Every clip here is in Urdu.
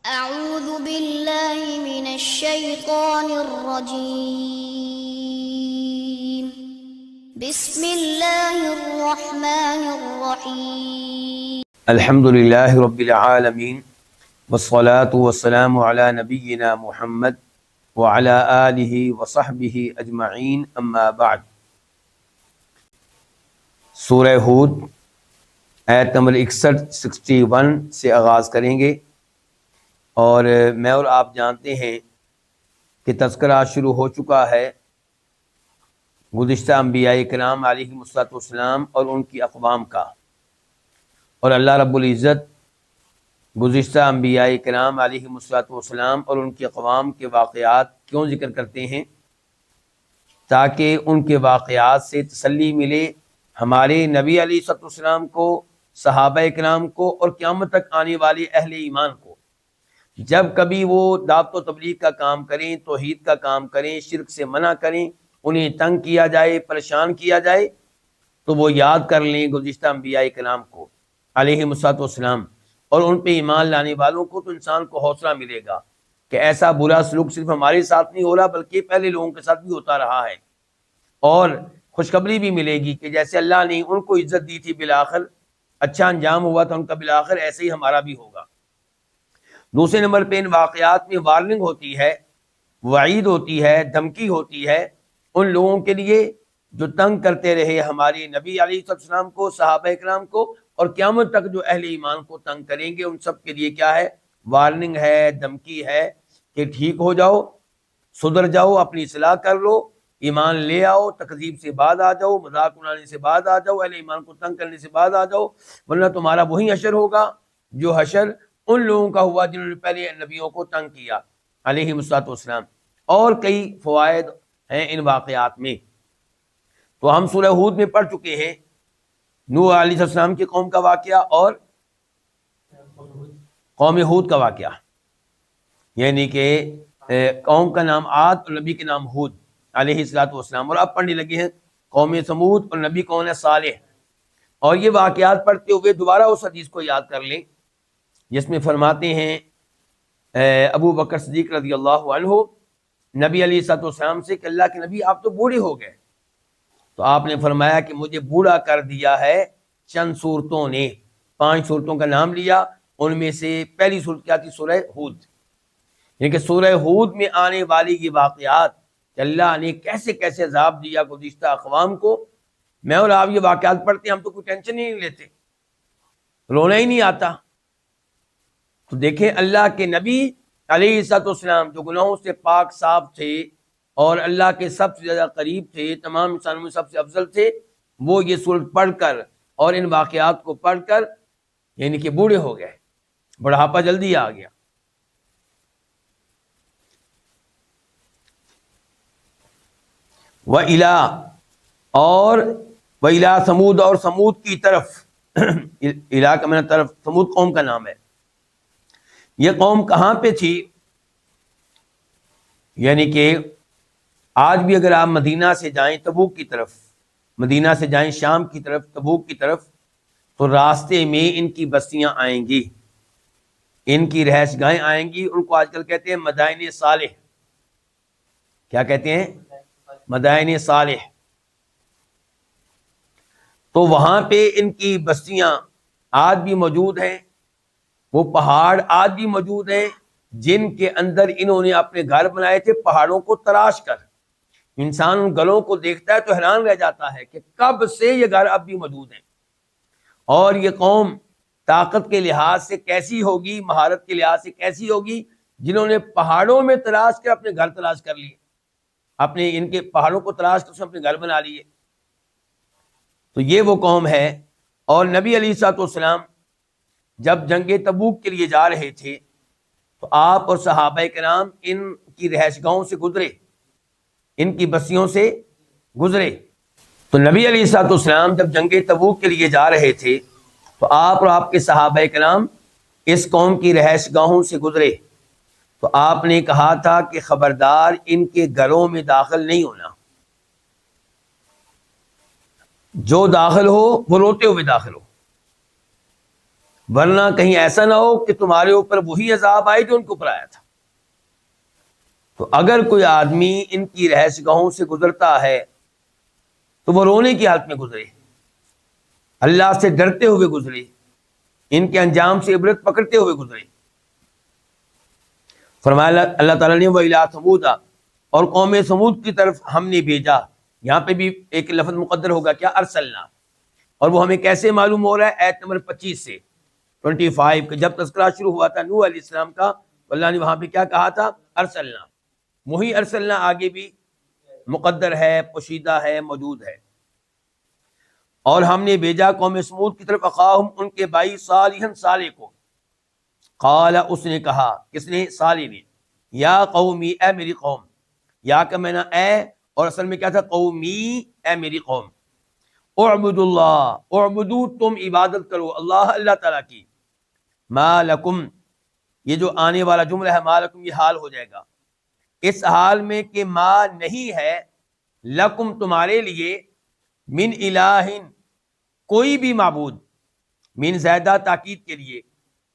أعوذ بالله من الشيطان الرجيم بسم الله الرحمن الرحيم الحمد للہ رب العالمین والصلاة والسلام علی نبینا محمد وعلی آلہ وصحبہ اجمعین اما بعد۔ سورہ ہود آیت نمبر 61 سے آغاز کریں گے، اور میں اور آپ جانتے ہیں کہ تذکرہ شروع ہو چکا ہے گزشتہ انبیاء کرام علیہم السلام اور ان کی اقوام کا، اور اللہ رب العزت گزشتہ انبیاء کرام علیہم السلام اور ان کی اقوام کے واقعات کیوں ذکر کرتے ہیں؟ تاکہ ان کے واقعات سے تسلی ملے ہمارے نبی علیہ السلام کو، صحابہ کرام کو، اور قیامت تک آنے والے اہل ایمان کو۔ جب کبھی وہ دعوت و تبلیغ کا کام کریں، توحید کا کام کریں، شرک سے منع کریں، انہیں تنگ کیا جائے، پریشان کیا جائے، تو وہ یاد کر لیں گزشتہ انبیاء کرام کو علیہم السلام اور ان پہ ایمان لانے والوں کو، تو انسان کو حوصلہ ملے گا کہ ایسا برا سلوک صرف ہمارے ساتھ نہیں ہو رہا بلکہ پہلے لوگوں کے ساتھ بھی ہوتا رہا ہے، اور خوشخبری بھی ملے گی کہ جیسے اللہ نے ان کو عزت دی تھی، بالآخر اچھا انجام ہوا تھا ان کا، بالآخر ایسے ہی ہمارا بھی ہوگا۔ دوسرے نمبر پہ ان واقعات میں وارننگ ہوتی ہے، وعید ہوتی ہے، دھمکی ہوتی ہے ان لوگوں کے لیے جو تنگ کرتے رہے ہمارے نبی علیہ السلام کو، صحابہ کرام کو، اور قیامت تک جو اہل ایمان کو تنگ کریں گے، ان سب کے لیے کیا ہے؟ وارننگ ہے، دھمکی ہے کہ ٹھیک ہو جاؤ، سدھر جاؤ، اپنی اصلاح کر لو، ایمان لے آؤ، تکذیب سے بعد آ جاؤ، مذاق اڑانے سے بعد آ جاؤ، اہل ایمان کو تنگ کرنے سے بعد آ جاؤ، ورنہ تمہارا وہی حشر ہوگا جو حشر ان لوگوں کا ہوا جنہوں نے پہلے نبیوں کو تنگ کیا علیہم السلام۔ اور کئی فوائد ہیں ان واقعات میں۔ تو ہم سورہ ہود میں پڑھ چکے ہیں نوح علیہ السلام کی قوم کا واقعہ اور قوم ہود کا واقعہ، یعنی کہ قوم کا نام عاد اور نبی کے نام ہود علیہ السلام، اور اب پڑھنے لگے ہیں قوم سمود اور نبی کون ہے؟ صالح۔ اور یہ واقعات پڑھتے ہوئے دوبارہ اس حدیث کو یاد کر لیں جس میں فرماتے ہیں ابو بکر صدیق رضی اللہ عنہ نبی علیہ السلام سے کہ اللہ کے نبی آپ تو بوڑھے ہو گئے، تو آپ نے فرمایا کہ مجھے بوڑھا کر دیا ہے چند صورتوں نے۔ 5 صورتوں کا نام لیا، ان میں سے پہلی صورت کیا تھی؟ سورہ ہود، یعنی کہ سورہ ہود میں آنے والی یہ واقعات کہ اللہ نے کیسے کیسے عذاب دیا گزشتہ اقوام کو۔ میں اور آپ یہ واقعات پڑھتے ہیں، ہم تو کوئی ٹینشن ہی نہیں لیتے، رونا ہی نہیں آتا۔ تو دیکھیں اللہ کے نبی علیہ السلام جو گناہوں سے پاک صاف تھے اور اللہ کے سب سے زیادہ قریب تھے، تمام انسانوں میں سب سے افضل تھے، وہ یہ سورت پڑھ کر اور ان واقعات کو پڑھ کر یعنی کہ بوڑھے ہو گئے، بڑھاپا جلدی آ گیا۔ وَإِلَىٰ اور وَإِلَىٰ سمود اور سمود کی طرف، الہ کا معنی طرف، سمود قوم کا نام ہے۔ یہ قوم کہاں پہ تھی؟ یعنی کہ آج بھی اگر آپ مدینہ سے جائیں تبوک کی طرف، مدینہ سے جائیں شام کی طرف، تبوک کی طرف، تو راستے میں ان کی بستیاں آئیں گی، ان کی رہائش گاہیں آئیں گی، ان کو آج کل کہتے ہیں مدائن صالح۔ کیا کہتے ہیں؟ مدائن صالح۔ تو وہاں پہ ان کی بستیاں آج بھی موجود ہیں، وہ پہاڑ آج بھی موجود ہیں جن کے اندر انہوں نے اپنے گھر بنائے تھے پہاڑوں کو تراش کر۔ انسان ان گھروں کو دیکھتا ہے تو حیران رہ جاتا ہے کہ کب سے یہ گھر اب بھی موجود ہیں۔ اور یہ قوم طاقت کے لحاظ سے کیسی ہوگی، مہارت کے لحاظ سے کیسی ہوگی، جنہوں نے پہاڑوں میں تلاش کر اپنے گھر تلاش کر لیے، اپنے ان کے پہاڑوں کو تلاش کر اپنے گھر بنا لیے۔ تو یہ وہ قوم ہے۔ اور نبی علیہ السلام جب جنگ تبوک کے لیے جا رہے تھے تو آپ اور صحابہ کرام ان کی رہائش گاہوں سے گزرے، ان کی بستیوں سے گزرے۔ تو نبی علیہ السلام جب جنگ تبوک کے لیے جا رہے تھے تو آپ اور آپ کے صحابہ کرام اس قوم کی رہائش گاہوں سے گزرے، تو آپ نے کہا تھا کہ خبردار ان کے گھروں میں داخل نہیں ہونا، جو داخل ہو وہ روتے ہوئے داخل ہو۔ ورنہ کہیں ایسا نہ ہو کہ تمہارے اوپر وہی عذاب آئے جو ان کے اوپر آیا تھا۔ تو اگر کوئی آدمی ان کی رہائش گاہوں سے گزرتا ہے تو وہ رونے کی حالت میں گزرے، اللہ سے ڈرتے ہوئے گزرے، ان کے انجام سے عبرت پکڑتے ہوئے گزرے۔ فرمایا اللہ تعالیٰ نے وَإِلَىٰ ثَمُودَ، اور قوم سمود کی طرف ہم نے بھیجا۔ یہاں پہ بھی ایک لفظ مقدر ہوگا کیا، ارسلنا، اور وہ ہمیں کیسے معلوم ہو رہا ہے؟ آیت نمبر 25 سے 25 کہ جب تذکرہ شروع ہوا تھا نوح علیہ السلام کا، اللہ نے وہاں پہ کیا کہا تھا؟ ارسلنا۔ وہی ارسلنا آگے بھی مقدر ہے، پوشیدہ ہے، موجود ہے۔ اور ہم نے بھیجا قوم سمود کی طرف اخاہم، ان کے بھائی صالحا، صالح کو۔ قال، اس نے کہا، کس نے؟ صالح نے، یا قومی، اے میری قوم۔ یا کا معنی اے، اور اصل میں کیا تھا؟ قومی، اے میری قوم۔ اعبدوا اللہ، اعبدو، تم عبادت کرو اللہ، اللہ تعالیٰ کی۔ ما لکم، یہ جو آنے والا جملہ ہے ما لکم، یہ حال ہو جائے گا اس حال میں کہ ما نہیں ہے، لکم تمہارے لیے، من الہ، کوئی بھی معبود، من زیادہ تاکید کے لیے،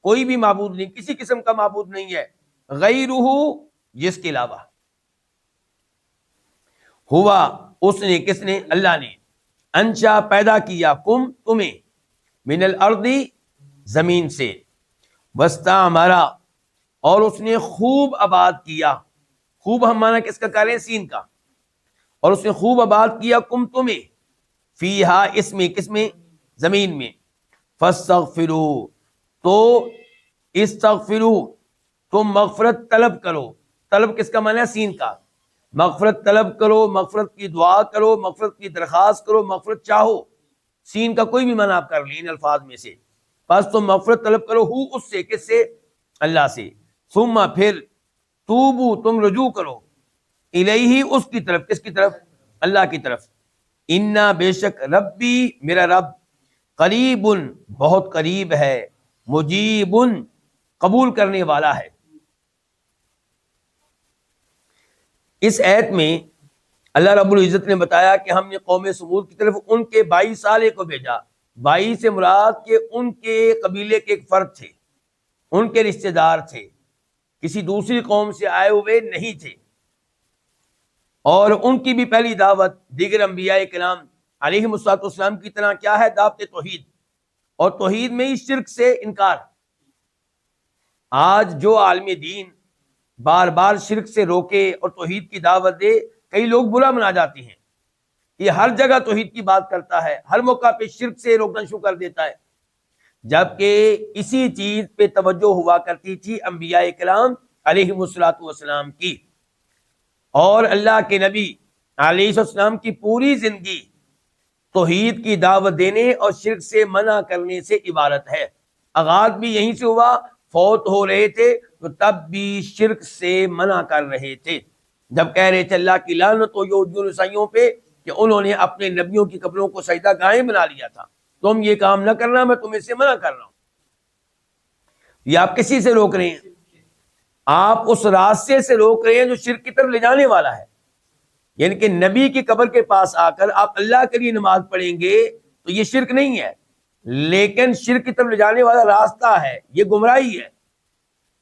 کوئی بھی معبود نہیں، کسی قسم کا معبود نہیں ہے، غیرہ، جس کے علاوہ، ہوا، اس نے، کس نے؟ اللہ نے، انشا، پیدا کیا، کم، تمہیں، من الارض، زمین سے، واستعمرا، اور اس نے خوب آباد کیا، خوب ہم مانا کس کا کر رہے ہیں؟ سین کا، اور اس نے خوب آباد کیا، کم، تمہیں، فیہا، اس میں، کس میں؟ زمین میں، فاستغفروا، تو استغفروا، تم مغفرت طلب کرو، طلب کس کا معنی ہے؟ سین کا، مغفرت طلب کرو، مغفرت کی دعا کرو، مغفرت کی درخواست کرو، مغفرت چاہو، سین کا کوئی بھی معنی آپ کر لیں ان الفاظ میں سے، بس تم مغفرت طلب کرو، ہو، اس سے، کس سے؟ اللہ سے، ثم، پھر، توبو، تم رجوع کرو، الیہ، اس کی طرف، کس کی طرف؟ اللہ کی طرف، انا، بے شک، ربی، میرا رب، قریب، بہت قریب ہے، مجیب، قبول کرنے والا ہے۔ اس آیت میں اللہ رب العزت نے بتایا کہ ہم نے قوم سمود کی طرف ان کے بھائی صالح کو بھیجا۔ بھائی سے مراد کہ ان کے قبیلے کے ایک فرد تھے، ان کے رشتہ دار تھے، کسی دوسری قوم سے آئے ہوئے نہیں تھے، اور ان کی بھی پہلی دعوت دیگر انبیاء کرام علیہم الصلوۃ والسلام کی طرح کیا ہے؟ دعوت توحید، اور توحید میں ہی شرک سے انکار۔ آج جو عالم دین بار بار شرک سے روکے اور توحید کی دعوت دے، کئی لوگ برا منا جاتے ہیں، یہ ہر جگہ توحید کی بات کرتا ہے، ہر موقع پہ شرک سے روکنا شروع کر دیتا ہے، جبکہ اسی چیز پہ توجہ ہوا کرتی تھی انبیاء کرام علیہم الصلوۃ والسلام کی، اور اللہ کے نبی علیہ السلام کی پوری زندگی توحید کی دعوت دینے اور شرک سے منع کرنے سے عبارت ہے۔ آغاز بھی یہیں سے ہوا، فوت ہو رہے تھے تو تب بھی شرک سے منع کر رہے تھے، جب کہہ رہے تھے اللہ کی لعنت ہو یہودیوں عیسائیوں پہ کہ انہوں نے اپنے نبیوں کی قبروں کو سجدہ گاہیں بنا لیا تھا، تم یہ کام نہ کرنا، میں تمہیں سے منع کر رہا ہوں۔ یہ آپ کسی سے روک رہے ہیں؟ آپ اس راستے سے روک رہے ہیں جو شرک کی طرف لے جانے والا ہے، یعنی کہ نبی کی قبر کے پاس آ کر آپ اللہ کے لیے نماز پڑھیں گے تو یہ شرک نہیں ہے، لیکن شرک کی طرف لے جانے والا راستہ ہے، یہ گمراہی ہے۔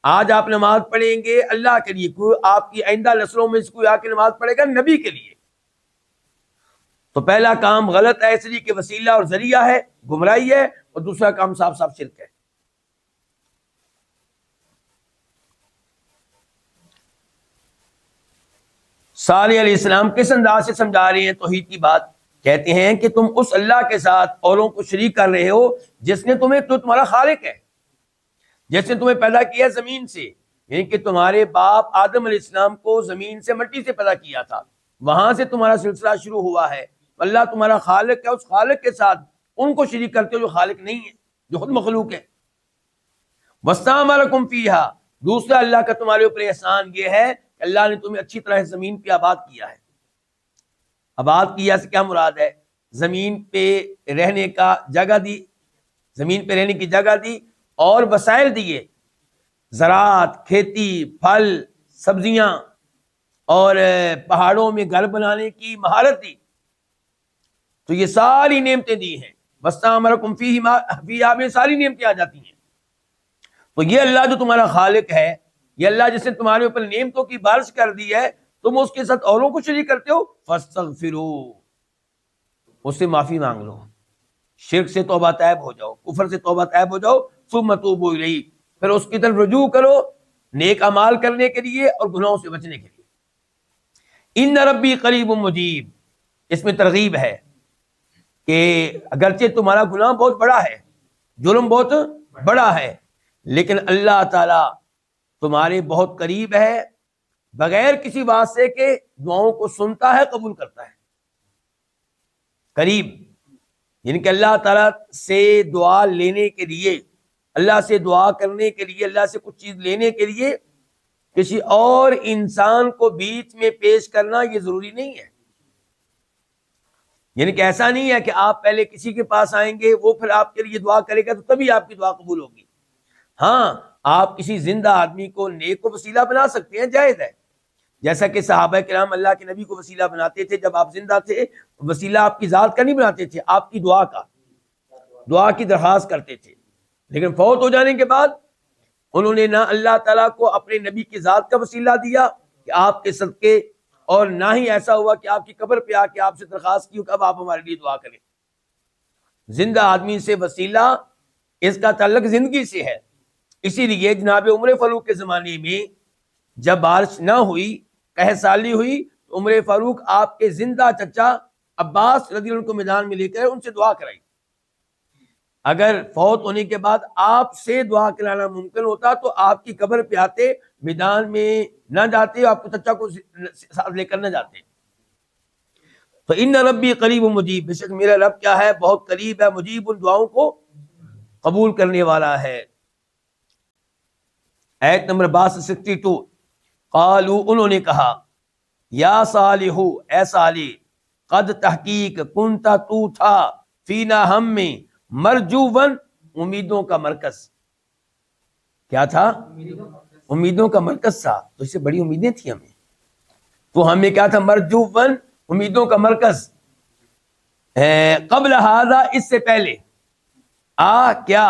آج آپ نماز پڑھیں گے اللہ کے لیے، کوئی آپ کی آئندہ نسلوں میں سے کوئی آ کے نماز پڑھے گا نبی کے لیے، تو پہلا کام غلط ہے، اس لیے کہ وسیلہ اور ذریعہ ہے، گمراہی ہے، اور دوسرا کام صاف صاف شرک ہے۔ صالح علیہ السلام کس انداز سے سمجھا رہے ہیں توحید کی بات؟ کہتے ہیں کہ تم اس اللہ کے ساتھ اوروں کو شریک کر رہے ہو جس نے تمہیں، تو تمہارا خالق ہے، جس نے تمہیں پیدا کیا زمین سے، یعنی کہ تمہارے باپ آدم علیہ السلام کو زمین سے، مٹی سے پیدا کیا تھا، وہاں سے تمہارا سلسلہ شروع ہوا ہے، اللہ تمہارا خالق ہے، اس خالق کے ساتھ ان کو شریک کرتے ہو جو خالق نہیں ہے، جو خود مخلوق ہے۔ وَاسْتَعْمَرَكُمْ فِيهَا، دوسرا اللہ کا تمہارے اوپر احسان یہ ہے کہ اللہ نے تمہیں اچھی طرح زمین پہ آباد کیا ہے۔ آباد کیا سے کیا مراد ہے؟ زمین پہ رہنے کا جگہ دی، زمین پہ رہنے کی جگہ دی اور وسائل دیے، زراعت، کھیتی، پھل، سبزیاں، اور پہاڑوں میں گھر بنانے کی مہارت دی، تو یہ ساری نعمتیں دی ہیں۔ وَاسْتَعْمَرَكُمْ فِيهَا میں ساری نعمتیں آ جاتی ہیں، تو یہ اللہ جو تمہارا خالق ہے، یہ اللہ جس نے تمہارے اوپر نعمتوں کی بارش کر دی ہے، تم اس کے ساتھ اوروں کو شریک کرتے ہو، فاستغفروا، اس سے معافی مانگ لو، شرک سے توبہ طیب ہو جاؤ، کفر سے توبہ طیب ہو جاؤ، ثم توبوا الیہ، پھر اس کی طرف رجوع کرو نیک اعمال کرنے کے لیے اور گناہوں سے بچنے کے لیے۔ ان ربی قریب مجیب، اس میں ترغیب ہے کہ اگرچہ تمہارا گناہ بہت بڑا ہے، جرم بہت بڑا ہے، لیکن اللہ تعالی تمہارے بہت قریب ہے، بغیر کسی واسطے کے دعاؤں کو سنتا ہے، قبول کرتا ہے۔ قریب یعنی کہ اللہ تعالیٰ سے دعا لینے کے لیے، اللہ سے دعا کرنے کے لیے، اللہ سے کچھ چیز لینے کے لیے کسی اور انسان کو بیچ میں پیش کرنا یہ ضروری نہیں ہے۔ یعنی کہ ایسا نہیں ہے کہ آپ پہلے کسی کے پاس آئیں گے، وہ پھر آپ کے لیے دعا کرے گا تو تبھی آپ کی دعا قبول ہوگی۔ ہاں، آپ کسی زندہ آدمی کو نیک کو وسیلہ بنا سکتے ہیں، جائز ہے، جیسا کہ صحابہ کرام اللہ کے نبی کو وسیلہ بناتے تھے جب آپ زندہ تھے، وسیلہ آپ کی ذات کا نہیں بناتے تھے، آپ کی دعا کا، دعا کی درخواست کرتے تھے، لیکن فوت ہو جانے کے بعد انہوں نے نہ اللہ تعالیٰ کو اپنے نبی کی ذات کا وسیلہ دیا کہ آپ کے صدقے، اور نہ ہی ایسا ہوا کہ آپ کی قبر پہ آ کے آپ سے درخواست کی کہ اب آپ ہمارے لیے دعا کریں۔ زندہ آدمی سے وسیلہ، اس کا تعلق زندگی سے ہے۔ اسی لیے جناب عمر فاروق کے زمانے میں جب بارش نہ ہوئی، قحط سالی ہوئی، تو عمر فاروق آپ کے زندہ چچا عباس رضی اللہ عنہ کو میدان میں لے کر ان سے دعا کرائی۔ اگر فوت ہونے کے بعد آپ سے دعا کرانا ممکن ہوتا تو آپ کی قبر پہ آتے، میدان میں نہ جاتے، آپ کے چچا کو ساتھ لے کر نہ جاتے۔ تو ان ربی قریب مجیب، بے شک میرا رب کیا ہے، بہت قریب ہے، مجیب ان دعاؤں کو قبول کرنے والا ہے۔ آیت نمبر 62، قالوا، انہوں نے کہا، یا صالح، اے صالح، قد تحقیق، کنتا تو تھا، فینا ہم میں، مرجوون، امیدوں کا مرکز۔ کیا تھا؟ امیدوں کا مرکز تھا، تو اس سے بڑی امیدیں تھیں ہمیں، تو ہمیں کیا تھا؟ مرجوون، امیدوں کا مرکز۔ قبل ھذا، اس سے پہلے، کیا،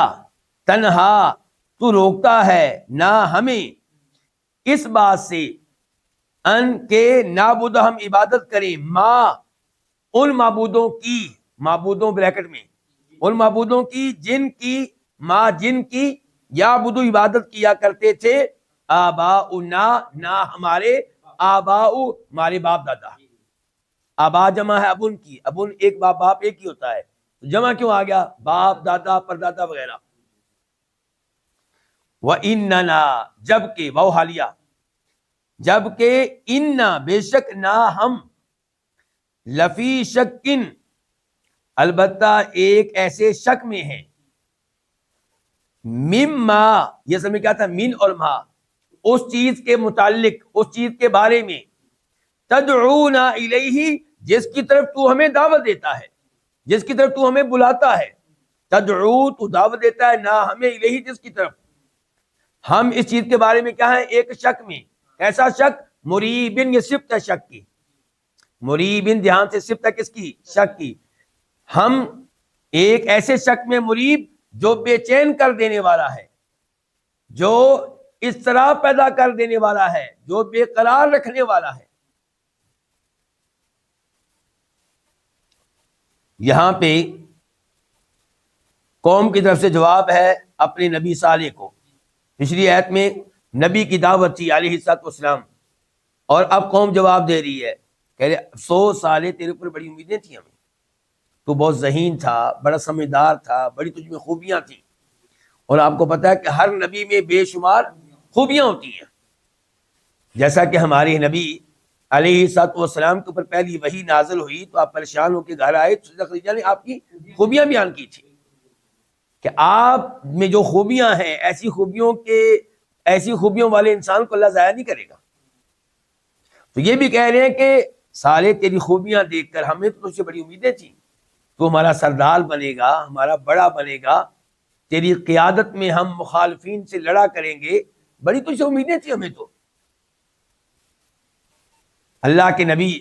تنہا، تو روکتا ہے، نہ ہمیں، اس بات سے، ان کے نعبد، ہم عبادت کریں، ان معبودوں کی، معبودوں بریکٹ میں، ان معبودوں کی، جن کی یعبدو، عبادت کیا کرتے تھے، آباؤنا، نہ ہمارے، ہمارے باپ دادا۔ آبا جمع ہے ابن کی، ابن ایک باپ ایک ہی ہوتا ہے، تو جمع کیوں آ گیا؟ باپ، دادا، پردادا وغیرہ۔ وَإِنَّنَا، جبکہ، واو حالیہ، جبکہ، اِنَّا، بے شک، نہ ہم، لفی شکن، البتہ ایک ایسے شک میں ہیں، مما، یہ سمجھ کیا تھا؟ من اور ما، اس چیز کے متعلق، اس چیز کے بارے میں، تدعونا الیہ، جس کی طرف تو ہمیں دعوت دیتا ہے، جس کی طرف تو ہمیں بلاتا ہے، تدعو، تو دعوت دیتا ہے، نہ ہمیں الیہ، جس کی طرف، ہم اس چیز کے بارے میں کیا ہے؟ ایک شک میں۔ ایسا شک، مریبن، یہ صفت ہے شک کی، مریبن، دھیان سے، صفت ہے کس کی؟ شک کی۔ ہم ایک ایسے شک میں مریب جو بے چین کر دینے والا ہے، جو اضطراب پیدا کر دینے والا ہے، جو بے قرار رکھنے والا ہے۔ یہاں پہ قوم کی طرف سے جواب ہے اپنے نبی صالح کو۔ پچھلی آیت میں نبی کی دعوت تھی علیہ الصلوۃ والسلام، اور اب قوم جواب دے رہی ہے، کہہ رہے افسوس صالح، تیرے اوپر بڑی امیدیں تھیں ہمیں، تو بہت ذہین تھا، بڑا سمجھدار تھا، بڑی تجھ میں خوبیاں تھیں، اور آپ کو پتہ ہے کہ ہر نبی میں بے شمار خوبیاں ہوتی ہیں۔ جیسا کہ ہمارے نبی علیہ الصلوۃ والسلام کے اوپر پہلی وحی نازل ہوئی تو آپ پریشان ہو کے گھر آئے، تو خدیجہ نے آپ کی خوبیاں بیان کی تھی کہ آپ میں جو خوبیاں ہیں، ایسی خوبیوں والے انسان کو اللہ ضائع نہیں کرے گا۔ تو یہ بھی کہہ رہے ہیں کہ صالح، تیری خوبیاں دیکھ کر ہمیں تو تجھ سے بڑی امیدیں تھیں، تو ہمارا سردار بنے گا، ہمارا بڑا بنے گا، تیری قیادت میں ہم مخالفین سے لڑا کریں گے، بڑی تجھ سے امیدیں تھیں ہمیں تو۔ اللہ کے نبی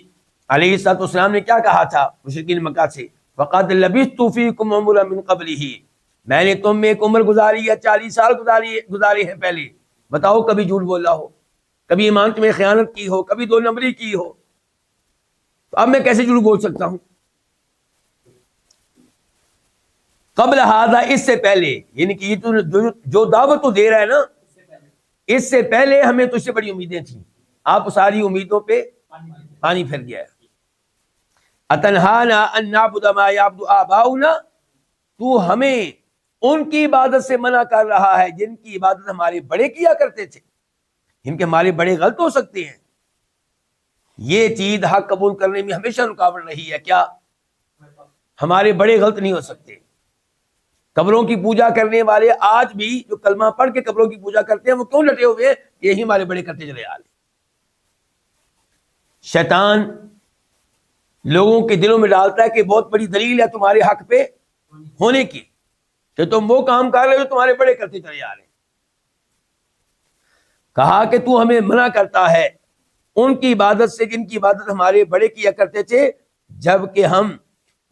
علیہ الصلوۃ والسلام نے کیا کہا تھا مشرکین مکہ سے؟ فَقَدْ لَبِثْتُ فِيكُمْ عُمُرًا مِّن قَبْلِهِ، میں نے تم میں ایک عمر گزاری ہے، 40 سال گزارے ہیں پہلے، بتاؤ کبھی جھوٹ بولا ہو، کبھی ایمان میں خیانت کی ہو، کبھی 2 نمبری کی ہو، تو اب میں کیسے جھوٹ بول سکتا ہوں؟ قبل ہذا، اس سے پہلے، یعنی کہ یہ تو جو دعوت تو دے رہا ہے نا، اس سے پہلے ہمیں تجھ سے بڑی امیدیں تھیں، آپ ساری امیدوں پہ پانی پھر گیا ہے۔ اتنہانا ان نعبد ما یعبد آباؤنا، تو ہمیں ان کی عبادت سے منع کر رہا ہے جن کی عبادت ہمارے بڑے کیا کرتے تھے، جن کے ہمارے بڑے غلط ہو سکتے ہیں۔ یہ چیز حق قبول کرنے میں ہمیشہ رکاوٹ رہی ہے، کیا؟ ہمارے بڑے غلط نہیں ہو سکتے۔ قبروں کی پوجا کرنے والے آج بھی جو کلمہ پڑھ کے قبروں کی پوجا کرتے ہیں، وہ کیوں لٹے ہوئے ہیں؟ یہی ہمارے بڑے کرتے چلے آ رہے ہیں۔ شیطان لوگوں کے دلوں میں ڈالتا ہے کہ بہت بڑی دلیل ہے تمہارے حق پہ ہونے کی کہ تم وہ کام کر رہے ہو تمہارے بڑے کرتے چلے آ رہے ہیں۔ کہا کہ تو ہمیں منع کرتا ہے ان کی عبادت سے جن کی عبادت ہمارے بڑے کیا کرتے تھے، جبکہ ہم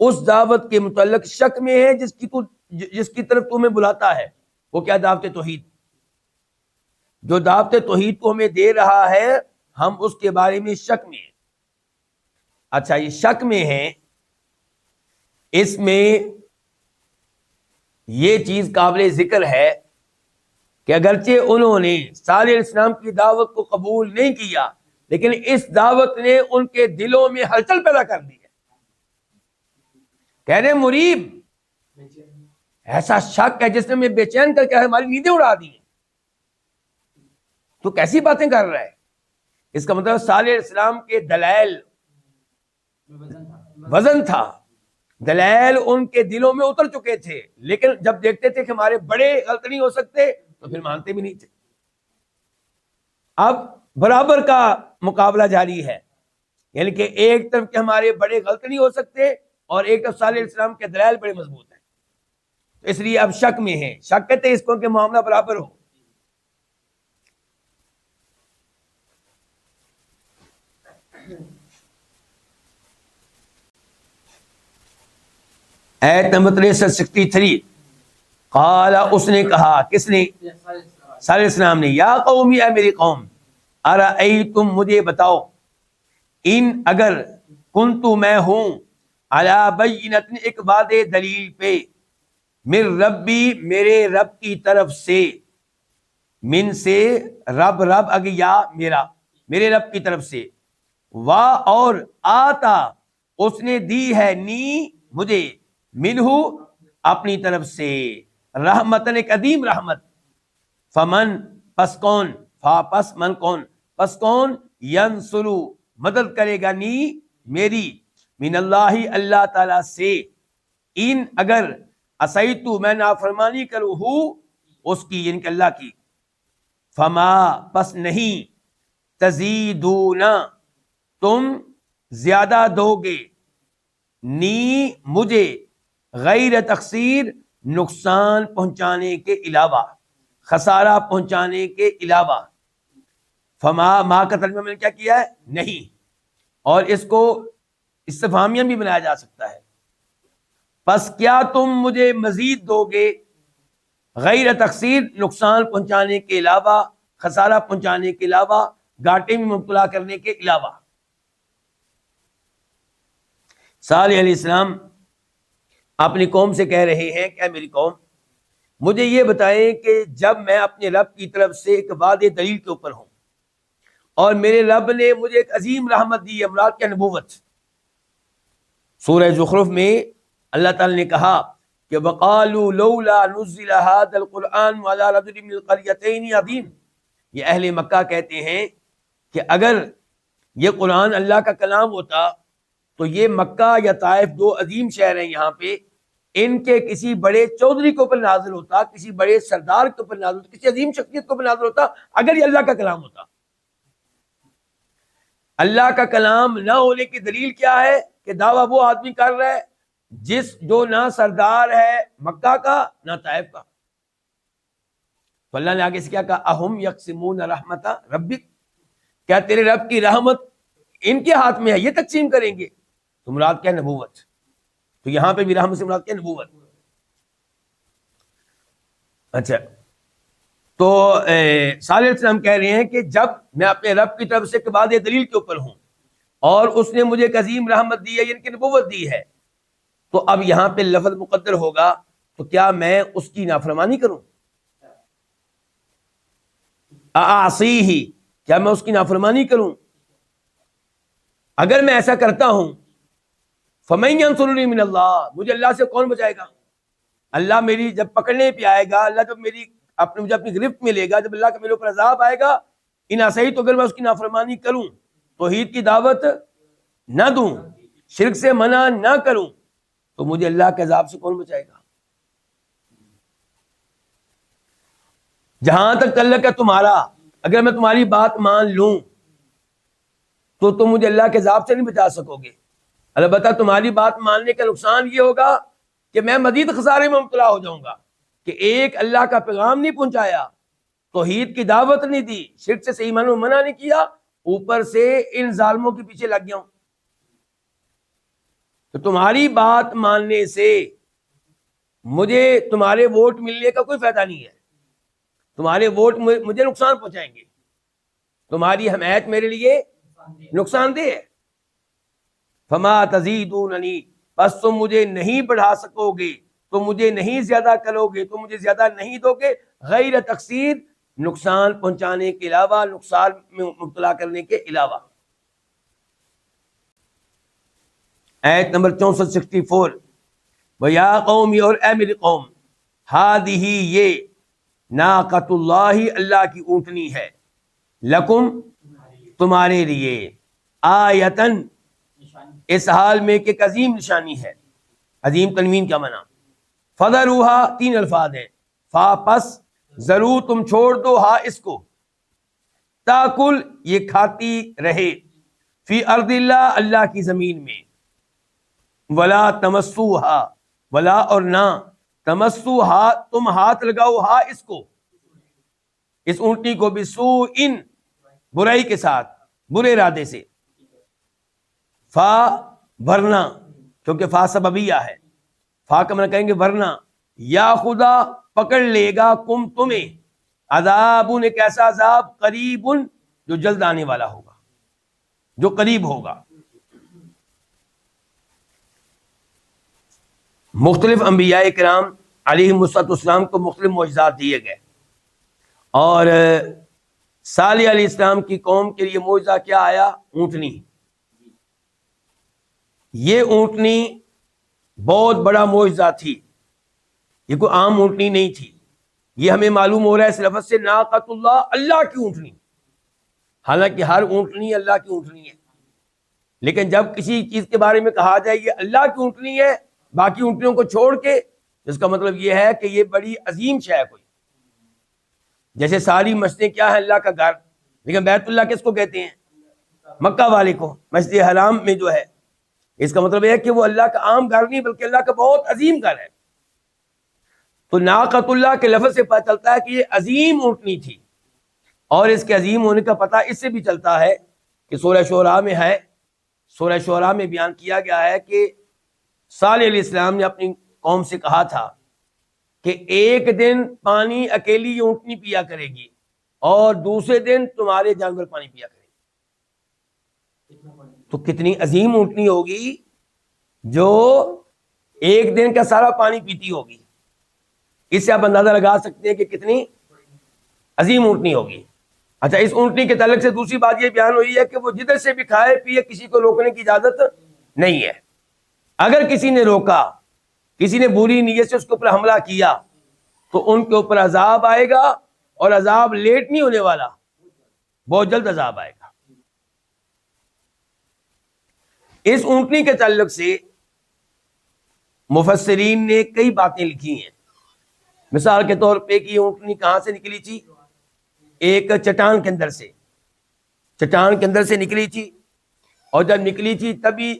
اس دعوت کے متعلق شک میں ہیں جس کی طرف تمہیں بلاتا ہے۔ وہ کیا؟ دعوت توحید۔ جو دعوت توحید کو ہمیں دے رہا ہے، ہم اس کے بارے میں شک میں ہیں۔ اچھا، یہ شک میں ہیں، اس میں یہ چیز قابل ذکر ہے کہ اگرچہ انہوں نے صالح علیہ السلام کی دعوت کو قبول نہیں کیا، لیکن اس دعوت نے ان کے دلوں میں ہلچل پیدا کر دی ہے۔ کہہ رہے مریب، ایسا شک ہے جس نے ہمیں بے چین کر کے ہماری نیندیں اڑا دی ہیں۔ تو کیسی باتیں کر رہا ہے؟ اس کا مطلب صالح علیہ السلام کے دلائل وزن تھا، دلائل ان کے دلوں میں اتر چکے تھے، لیکن جب دیکھتے تھے کہ ہمارے بڑے غلط نہیں ہو سکتے تو پھر مانتے بھی نہیں تھے۔ اب برابر کا مقابلہ جاری ہے، یعنی کہ ایک طرف کہ ہمارے بڑے غلط نہیں ہو سکتے اور ایک طرف صالح علیہ السلام کے دلائل بڑے مضبوط ہیں، تو اس لیے اب شک میں ہیں۔ شک کہتے ہیں اس کو کہ معاملہ برابر ہو۔ ایت نمبر 63، قال، اس نے کہا، کس نے؟ صالح علیہ السلام نے، یا قومی، اے میری قوم، ارأیتم، مجھے بتاؤ، ان، اگر، کنتو، میں ہوں، علی بینۃ، ایک واضح دلیل پہ، من ربی، میرے رب کی طرف سے، من سے رب، اگر یا میرے رب کی طرف سے، وا، اور، آتا، اس نے دی ہے، نی، مجھے، منہ، اپنی طرف سے، رحمتن، ایک عظیم رحمت، فمن، پس کون، فا، پس، من، کون، پس کون، ینصرو، مدد کرے گا، نی، میری، من اللہ، اللہ تعالی سے، ان، اگر، عصیتو، میں نافرمانی کروں، اس کی، یعنی کہ اللہ کی، فما، پس نہیں، تزیدون، تم زیادہ دو گے، نی، مجھے، غیر تقصیر، نقصان پہنچانے کے علاوہ، خسارہ پہنچانے کے علاوہ۔ فما، ما کا ترجمہ میں نے کیا کیا ہے؟ نہیں، اور اس کو استفہامیہ بھی بنایا جا سکتا ہے۔ پس کیا تم مجھے مزید دو گے، غیر تقصیر، نقصان پہنچانے کے علاوہ، خسارہ پہنچانے کے علاوہ، گھاٹے میں مبتلا کرنے کے علاوہ۔ صالح علیہ السلام اپنی قوم سے کہہ رہے ہیں کہ اے میری قوم، مجھے یہ بتائیں کہ جب میں اپنے رب کی طرف سے ایک واضح دلیل کے اوپر ہوں اور میرے رب نے مجھے ایک عظیم رحمت دی ہے، مراد کیا؟ نبوت۔ سورہ زخرف میں اللہ تعالی نے کہا کہ وَقَالُوا لَوْلَا نُزِّلَ هَذَا الْقُرْآنُ عَلَىٰ رَجُلٍ مِّنَ الْقَرْيَتَيْنِ عَظِيمٍ، یہ اہل مکہ کہتے ہیں کہ اگر یہ قرآن اللہ کا کلام ہوتا تو یہ مکہ یا طائف، 2 عظیم شہر ہیں یہاں پہ، ان کے کسی بڑے چودھری کے اوپر نازل ہوتا، کسی بڑے سردار کے اوپر نازل ہوتا، کسی عظیم شخصیت کے اوپر نازل ہوتا، اگر یہ اللہ کا کلام ہوتا۔ اللہ کا کلام نہ ہونے کی دلیل کیا ہے؟ کہ دعویٰ وہ آدمی کر رہا ہے جو نہ سردار ہے مکہ کا نہ طائف کا۔ تو اللہ نے آگے سے کیا کہا؟ اہم یقسمون رحمت ربک، کیا تیرے رب کی رحمت ان کے ہاتھ میں ہے، یہ تقسیم کریں گے؟ تو مراد کیا؟ نبوت۔ تو یہاں پہ بھی رحمت سے مراد کیا؟ نبوت۔ اچھا، تو صالح علیہ السلام کہہ رہے ہیں کہ جب میں اپنے رب کی طرف سے بعد دلیل کے اوپر ہوں اور اس نے مجھے ایک عظیم رحمت دی ہے، یعنی کہ نبوت دی ہے، تو اب یہاں پہ لفظ مقدر ہوگا، تو کیا میں اس کی نافرمانی کروں؟ اعصیہ، کیا میں اس کی نافرمانی کروں؟ اگر میں ایسا کرتا ہوں، فمن ینصرنی من اللہ، مجھے اللہ سے کون بچائے گا؟ اللہ میری جب پکڑنے پہ آئے گا، اللہ جب مجھے اپنی گرفت میں لے گا، جب اللہ کا میرے اوپر عذاب آئے گا، ان صحیح تو اگر میں اس کی نافرمانی کروں، توحید کی دعوت نہ دوں، شرک سے منع نہ کروں، تو مجھے اللہ کے عذاب سے کون بچائے گا؟ جہاں تک تعلق ہے تمہارا، اگر میں تمہاری بات مان لوں تو تم مجھے اللہ کے عذاب سے نہیں بچا سکو گے۔ البتہ تمہاری بات ماننے کا نقصان یہ ہوگا کہ میں مزید خسارے میں مبتلا ہو جاؤں گا کہ ایک اللہ کا پیغام نہیں پہنچایا، توحید کی دعوت نہیں دی، شرک سے صحیح معنوں میں منع نہیں کیا، اوپر سے ان ظالموں کے پیچھے لگ گیا ہوں۔ تو تمہاری بات ماننے سے مجھے تمہارے ووٹ ملنے کا کوئی فائدہ نہیں ہے، تمہارے ووٹ مجھے نقصان پہنچائیں گے، تمہاری حمایت میرے لیے نقصان دہ ہے۔ فما تزیدوننی، بس تم مجھے نہیں بڑھا سکو گے، تم مجھے نہیں زیادہ کرو گے، تم مجھے زیادہ نہیں دو گے، غیر تقصیر، نقصان پہنچانے کے علاوہ، نقصان میں مبتلا کرنے کے علاوہ۔ آیت نمبر 64 وَيَا قَوْمِ، اور اے میری قوم، ہَذِهِ، یہ ناقۃ اللہ، اللہ کی اونٹنی ہے، لکم، تمہارے لیے، آیتن، اس حال میں کہ ایک عظیم نشانی ہے، عظیم تنوین کا معنی، فَذَرُوهَا، 3 الفاظ ہیں، فا پس، ضرور تم چھوڑ دو، ہا اس کو، تاکل، یہ کھاتی رہے، فی ارض اللہ، اللہ کی زمین میں، ولا تمسوہا، ولا اور نہ، تمسوہا، تم ہاتھ لگاؤ، ہا اس کو، اس اونٹنی کو، بسوء، برائی کے ساتھ، برے ارادے سے، فا، ورنہ، کیونکہ فا سببیہ ہے، فا کا معنی کہیں گے ورنہ، یا خدا، پکڑ لے گا، کم، تمہیں، عذاب، ایک ایسا عذاب، قریب، جو جلد آنے والا ہوگا، جو قریب ہوگا۔ مختلف انبیاء کرام علیہم السلام کو مختلف معجزات دیے گئے، اور صالح علیہ السلام کی قوم کے لیے معجزہ کیا آیا؟ اونٹنی۔ یہ اونٹنی بہت بڑا معجزہ تھی، یہ کوئی عام اونٹنی نہیں تھی، یہ ہمیں معلوم ہو رہا ہے اس لفظ سے، ناقۃ اللہ، اللہ کی اونٹنی، حالانکہ ہر اونٹنی اللہ کی اونٹنی ہے، لیکن جب کسی چیز کے بارے میں کہا جائے یہ اللہ کی اونٹنی ہے باقی اونٹنیوں کو چھوڑ کے، اس کا مطلب یہ ہے کہ یہ بڑی عظیم شے ہے کوئی۔ جیسے ساری مسجدیں کیا ہے؟ اللہ کا گھر، لیکن بیت اللہ کس کو کہتے ہیں؟ مکہ والے کو، مسجد حرام میں جو ہے، اس کا مطلب یہ ہے کہ وہ اللہ کا عام گھر نہیں بلکہ اللہ کا بہت عظیم گھر ہے۔ تو ناقۃ اللہ کے لفظ سے پتہ چلتا ہے کہ یہ عظیم اونٹنی تھی، اور اس کے عظیم ہونے کا پتہ اس سے بھی چلتا ہے کہ سورہ شعراء میں ہے، سورہ شعراء میں بیان کیا گیا ہے کہ صالح علیہ السلام نے اپنی قوم سے کہا تھا کہ ایک دن پانی اکیلی یہ اونٹنی پیا کرے گی، اور دوسرے دن تمہارے جانور پانی پیا کرے گی۔ تو کتنی عظیم اونٹنی ہوگی جو ایک دن کا سارا پانی پیتی ہوگی، اس سے آپ اندازہ لگا سکتے ہیں کہ کتنی عظیم اونٹنی ہوگی۔ اچھا، اس اونٹنی کے تعلق سے دوسری بات یہ بیان ہوئی ہے کہ وہ جدھر سے بھی کھائے پیے، کسی کو روکنے کی اجازت نہیں ہے۔ اگر کسی نے روکا، کسی نے بری نیت سے اس کے اوپر حملہ کیا، تو ان کے اوپر عذاب آئے گا، اور عذاب لیٹ نہیں ہونے والا، بہت جلد عذاب آئے گا۔ اس اونٹنی کے تعلق سے مفسرین نے کئی باتیں لکھی ہیں۔ مثال کے طور پہ کہ یہ اونٹنی کہاں سے نکلی تھی؟ ایک چٹان کے اندر سے، چٹان کے اندر سے نکلی تھی، اور جب نکلی تھی تبھی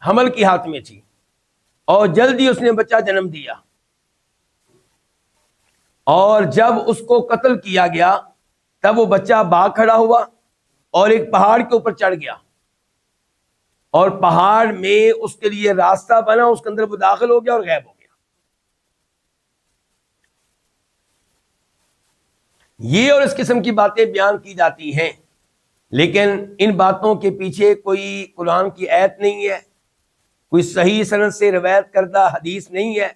حمل کی حالت میں تھی، اور جلدی اس نے بچہ جنم دیا، اور جب اس کو قتل کیا گیا تب وہ بچہ بھاگ کھڑا ہوا اور ایک پہاڑ کے اوپر چڑھ گیا، اور پہاڑ میں اس کے لیے راستہ بنا، اس کے اندر وہ داخل ہو گیا اور غائب ہو گیا۔ یہ اور اس قسم کی باتیں بیان کی جاتی ہیں، لیکن ان باتوں کے پیچھے کوئی قرآن کی آیت نہیں ہے، کوئی صحیح سند سے روایت کردہ حدیث نہیں ہے،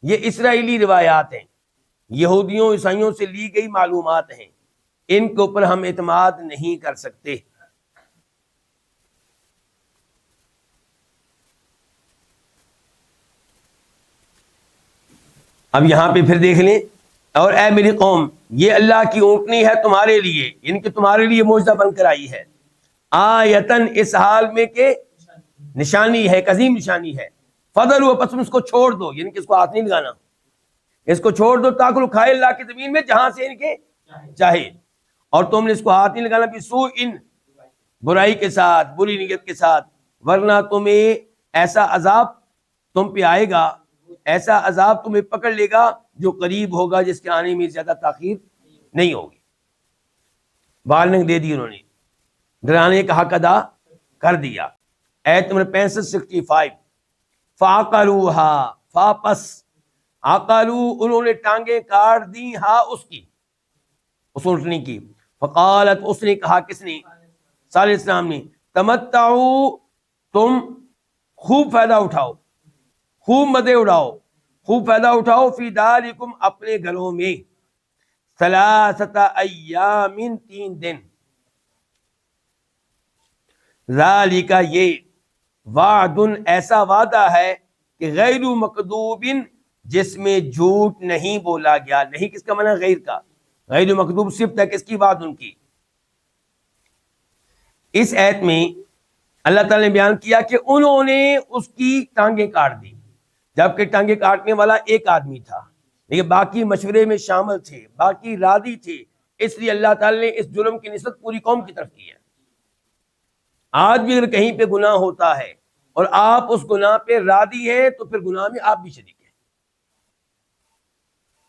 یہ اسرائیلی روایات ہیں، یہودیوں عیسائیوں سے لی گئی معلومات ہیں، ان کے اوپر ہم اعتماد نہیں کر سکتے۔ اب یہاں پہ پھر دیکھ لیں، اور اے میری قوم، یہ اللہ کی اونٹنی ہے تمہارے لیے، یعنی کہ تمہارے لیے معجزہ بن کر آئی ہے، آیتن اس حال میں کہ نشانی ہے، ایک عظیم نشانی ہے، فضل ہوا پس تم اس کو چھوڑ دو، یعنی کہ اس کو ہاتھ نہیں لگانا، اس کو چھوڑ دو تاکہ کھائے اللہ کی زمین میں جہاں سے ان کے چاہے، اور تم نے اس کو ہاتھ نہیں لگانا بسوء ان برائی کے ساتھ، بری نیت کے ساتھ، ورنہ تمہیں ایسا عذاب تم پہ آئے گا، ایسا عذاب تمہیں پکڑ لے گا جو قریب ہوگا، جس کے آنے میں زیادہ تاخیر نہیں ہوگی۔ وارننگ دے دی انہوں نے، ڈرانے کا حق ادا کر دیا۔ ایت نمبر 65 فَعَقَرُوهَا فاپس عقلو انہوں نے ٹانگیں کاٹ دی، ہاں اس کی، اس اونٹنی کی، فقالت اس نے کہا، کس نے؟ صالح علیہ السلام نے، تمتعوا تم خوب فائدہ اٹھاؤ، خوب مزے اڑاؤ، خوب فائدہ اٹھاؤ، فی دارکم اپنے گھروں میں، ثلاثۃ ایام 3 دن، ذالک یہ، وعد ایسا وعدہ ہے کہ غیر مکذوب جس میں جھوٹ نہیں بولا گیا، نہیں کس کا معنی غیر کا، غیر مکذوب صفت ہے کس کی؟ وعد ان کی۔ اس ایت میں اللہ تعالی نے بیان کیا کہ انہوں نے اس کی ٹانگیں کاٹ دی، جبکہ ٹانگیں کاٹنے والا ایک آدمی تھا، لیکن باقی مشورے میں شامل تھے، باقی راضی تھے، اس لیے اللہ تعالی نے اس جرم کی نسبت پوری قوم کی طرف کی ہے۔ آج بھی اگر کہیں پہ گناہ ہوتا ہے اور آپ اس گناہ پہ راضی ہیں تو پھر گناہ میں آپ بھی شریک ہیں۔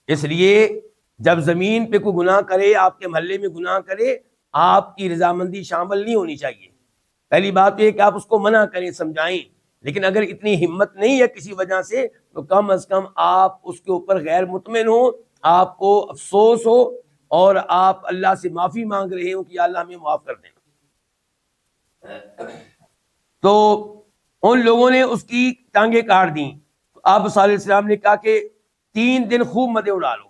اس لیے جب زمین پہ کوئی گناہ کرے، آپ کے محلے میں گناہ کرے، آپ کی رضامندی شامل نہیں ہونی چاہیے۔ پہلی بات یہ کہ آپ اس کو منع کریں، سمجھائیں، لیکن اگر اتنی ہمت نہیں ہے کسی وجہ سے تو کم از کم آپ اس کے اوپر غیر مطمئن ہوں، آپ کو افسوس ہو، اور آپ اللہ سے معافی مانگ رہے ہوں کہ یا اللہ ہمیں معاف کر دینا۔ تو ان لوگوں نے اس کی ٹانگیں کاٹ دیں، آپ صلی اللہ علیہ وسلم نے کہا کہ 3 دن خوب مزے اڑا لو،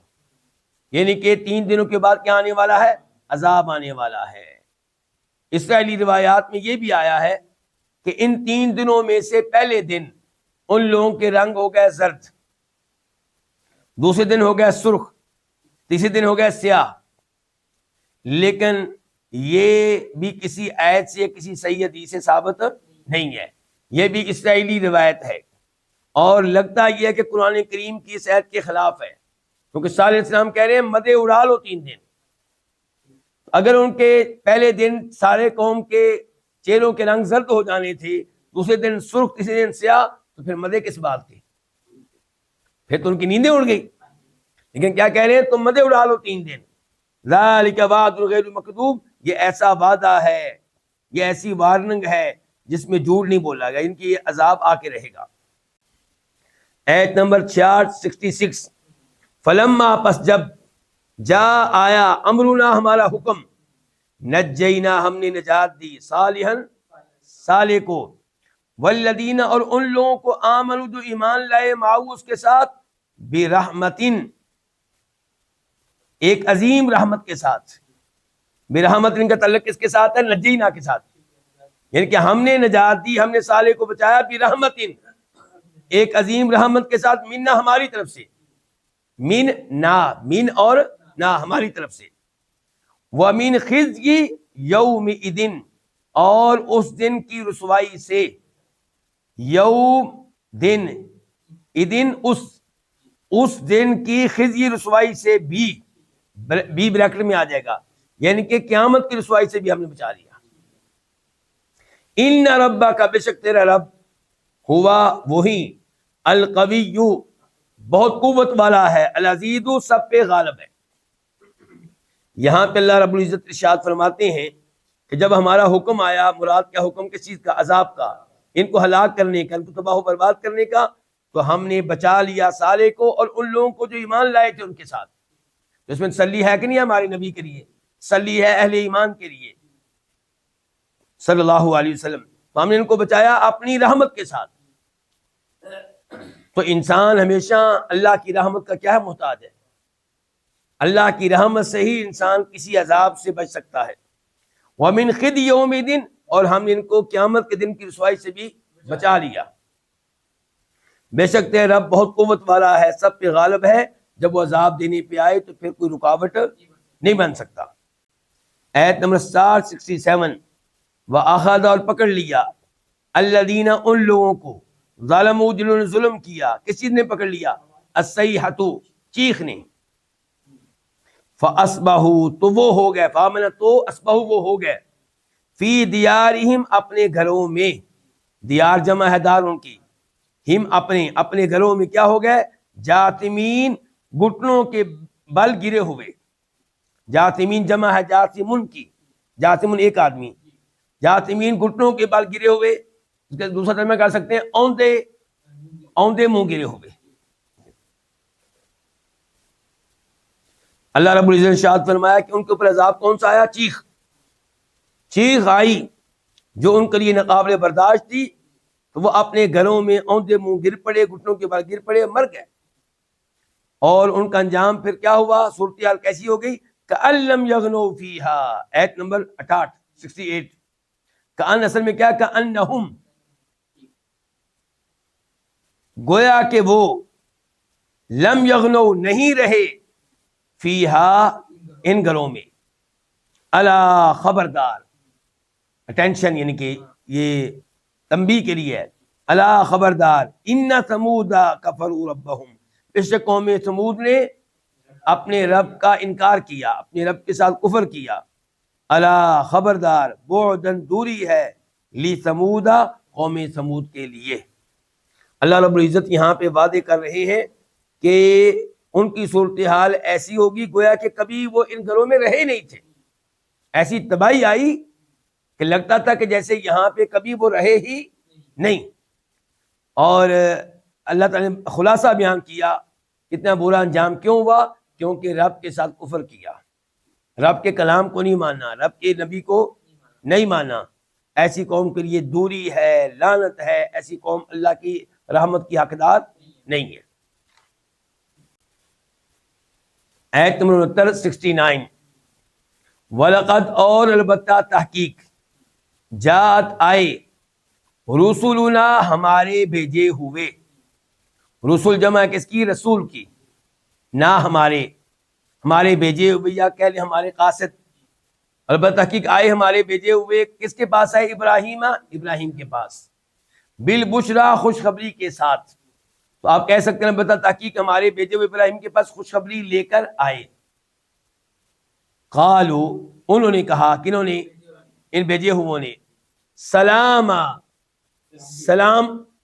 یعنی کہ 3 دنوں کے بعد کیا آنے والا ہے؟ عذاب آنے والا ہے۔ اسرائیلی روایات میں یہ بھی آیا ہے کہ ان 3 دنوں میں سے پہلے دن ان لوگوں کے رنگ ہو گئے زرد، دوسرے دن ہو گئے سرخ، تیسرے دن ہو گئے سیاہ، لیکن یہ بھی کسی آیت سے کسی صحیح حدیث سے ثابت نہیں ہے، یہ بھی اسرائیلی روایت ہے، اور لگتا یہ ہے کہ قرآن کریم کی اس آیت کے خلاف ہے، کیونکہ صالح علیہ السلام کہہ رہے ہیں مدے اڑا لو 3 دن۔ اگر ان کے پہلے دن سارے قوم کے چہروں کے رنگ زرد ہو جانے تھے، دوسرے دن سرخ، تیسرے دن سیاہ، تو پھر مدے کس بات کے؟ پھر تو ان کی نیندیں اڑ گئی۔ لیکن کیا کہہ رہے ہیں؟ تم مدے اڑا لو 3 دن، ذالک وعد غیر مکذوب، یہ ایسا وعدہ ہے، یہ ایسی وارننگ ہے جس میں جھوٹ نہیں بولا گیا، ان کی یہ عذاب آ کے رہے گا۔ ایت نمبر 66 فلما پس جب جا آیا امرنا ہمارا حکم، نجینا ہم نے نجات دی، صالحا صالح کو، والذین اور ان لوگوں کو آمنوا جو ایمان لائے، معه اس کے ساتھ، برحمتن ایک عظیم رحمت کے ساتھ، برحمتن کا تعلق کس کے ساتھ ہے؟ نجینا کے ساتھ، یعنی کہ ہم نے نجات دی، ہم نے صالح کو بچایا، برحمتن ایک عظیم رحمت کے ساتھ، منا ہماری طرف سے، من اور نہ ہماری طرف سے، وَمِنْ خِزْيِ يَوْمِئِذٍ اور اس دن کی رسوائی سے، یوم دن، اذن اس دن کی خزی رسوائی سے بھی بریکٹ میں آ جائے گا، یعنی کہ قیامت کی رسوائی سے بھی ہم نے بچا لیا۔ ان ربک بے شک تیرا رب، ہوا وہی، القوی بہت قوت والا ہے، العزیز سب پہ غالب ہے۔ یہاں پہ اللہ رب العزت ارشاد فرماتے ہیں کہ جب ہمارا حکم آیا، مراد کیا حکم؟ کس چیز کا؟ عذاب کا، ان کو ہلاک کرنے کا، ان کو تباہ و برباد کرنے کا، تو ہم نے بچا لیا صالح کو اور ان لوگوں کو جو ایمان لائے تھے ان کے ساتھ۔ تو اس میں تسلی ہے کہ نہیں ہمارے نبی کے لیے؟ تسلی ہے اہل ایمان کے لیے صلی اللہ علیہ وسلم. تو ہم نے ان کو بچایا اپنی رحمت کے ساتھ. تو انسان ہمیشہ اللہ کی رحمت کا کیا ہے؟ محتاج ہے. اللہ کی رحمت سے ہی انسان کسی عذاب سے بچ سکتا ہے. وَمِنْ خِزْيِ يَوْمِ الدِّينِ، اور ہم نے ان کو قیامت کے دن کی رسوائی سے بھی بچا لیا. بے شک تیرا رب بہت قوت والا ہے، سب پہ غالب ہے. جب وہ عذاب دینے پہ آئے تو پھر کوئی رکاوٹ نہیں بن سکتا. آیت نمبر 67. وَأَخَذَ، اور پکڑ لیا، الَّذِينَ، ان لوگوں کو، ظَلَمُوا، جنہوں نے ظلم کیا. کس چیز نے پکڑ لیا؟ الصَّيْحَةُ، چیخ نے. فَأَصْبَحُوا، تو وہ ہو گئے، فَآمَنَ، تو أَصْبَحُوا، وہ ہو گئے، فی دیارہم، اپنے گھروں میں. دیار جمع ہے دار ان کی، ہم اپنے گھروں میں کیا ہو گئے؟ جاثمین، گھٹنوں کے بل گرے ہوئے. جاثمین جمع ہے جاثمن کی، جاثمن ایک آدمی، جاثمین گھٹنوں کے بل گرے ہوئے. اس کا دوسرا ترجمہ کر سکتے ہیں اوندے منہ گرے ہوئے. اللہ رب العزت نے ارشاد فرمایا کہ ان کے اوپر عذاب کون سا آیا؟ چیخ آئی جو ان کے لیے ناقابل برداشت تھی. تو وہ اپنے گھروں میں اوندے منہ گر پڑے، گھٹنوں کے بل گر پڑے، مر گئے. اور ان کا انجام پھر کیا ہوا؟ صورتحال کیسی ہو گئی؟ کأن لم یغنوا فیہا. آیت نمبر 68. کأن اصل میں کیا؟ کأنہم، گویا کہ وہ، لم یغنوا، نہیں رہے، فیہا، ان گھروں میں. الا، خبردار، اٹینشن، یعنی کہ یہ تنبیہ کے لیے ہے. الا، خبردار، ان ثمود کفروا ربہم، بے شک قوم ثمود نے اپنے رب کا انکار کیا، اپنے رب کے ساتھ کفر کیا. الا، خبردار، بعدن، دوری ہے، لی ثمود، قوم ثمود کے لیے. اللہ رب العزت یہاں پہ وعدے کر رہے ہیں کہ ان کی صورتحال ایسی ہوگی گویا کہ کبھی وہ ان گھروں میں رہے نہیں تھے. ایسی تباہی آئی کہ لگتا تھا کہ جیسے یہاں پہ کبھی وہ رہے ہی نہیں. اور اللہ تعالیٰ نے خلاصہ بیان کیا کتنا برا انجام کیوں ہوا؟ کیونکہ رب کے ساتھ کفر کیا، رب کے کلام کو نہیں مانا، رب کے نبی کو نہیں مانا. ایسی قوم کے لیے دوری ہے، لعنت ہے. ایسی قوم اللہ کی رحمت کی حقدار نہیں ہے. آیت نمبر 69. وَلَقَدْ، اور البتہ تحقیق، جات آئے، رسولنا، ہمارے بھیجے ہوئے. رسول جمع کس کی؟ رسول کی. نہ ہمارے بھیجے ہوئے، یا کہہ لیں ہمارے قاصد. البتہ تحقیق آئے ہمارے بھیجے ہوئے، کس کے پاس آئے؟ ابراہیم کے پاس. بالبشرا، خوشخبری کے ساتھ. تو آپ کہہ سکتے ہیں البتہ تحقیق ہمارے بھیجے ہوئے ابراہیم کے پاس خوشخبری لے کر آئے. قالو، انہوں نے کہا، کنہوں نے؟ ان بھیجے ہوئے نے. سلام،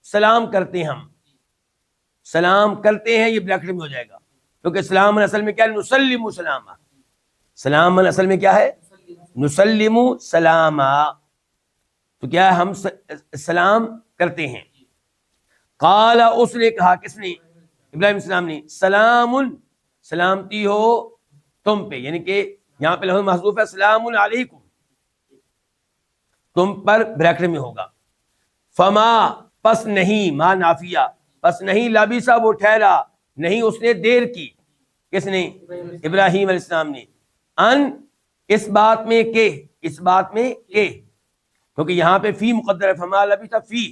سلام کرتے ہم، سلام کرتے ہیں، یہ بریکٹ میں ہو جائے گا کیونکہ سلام اصل میں کیا ہے؟ نسلم سلاما. سلام اصل میں کیا ہے؟ نسلم سلاما. تو کیا ہے؟ ہم سلام کرتے ہیں. قال، اس نے کہا، کس نے؟ ابراہیم السلام نے. سلام، سلامتی ہو تم پہ، یعنی کہ یہاں پہ لفظ محذوف ہے، سلام علیکم، تم پر بریکٹ میں ہوگا. فما، پس نہیں، ما نافیہ، پس نہیں، لبث، وہ ٹھہرا نہیں، اس نے دیر کی. کس نے؟ ابراہیم علیہ السلام نے. ان، اس بات میں کہ، کیونکہ یہاں پہ فی مقدر ہے، فما لبث فی،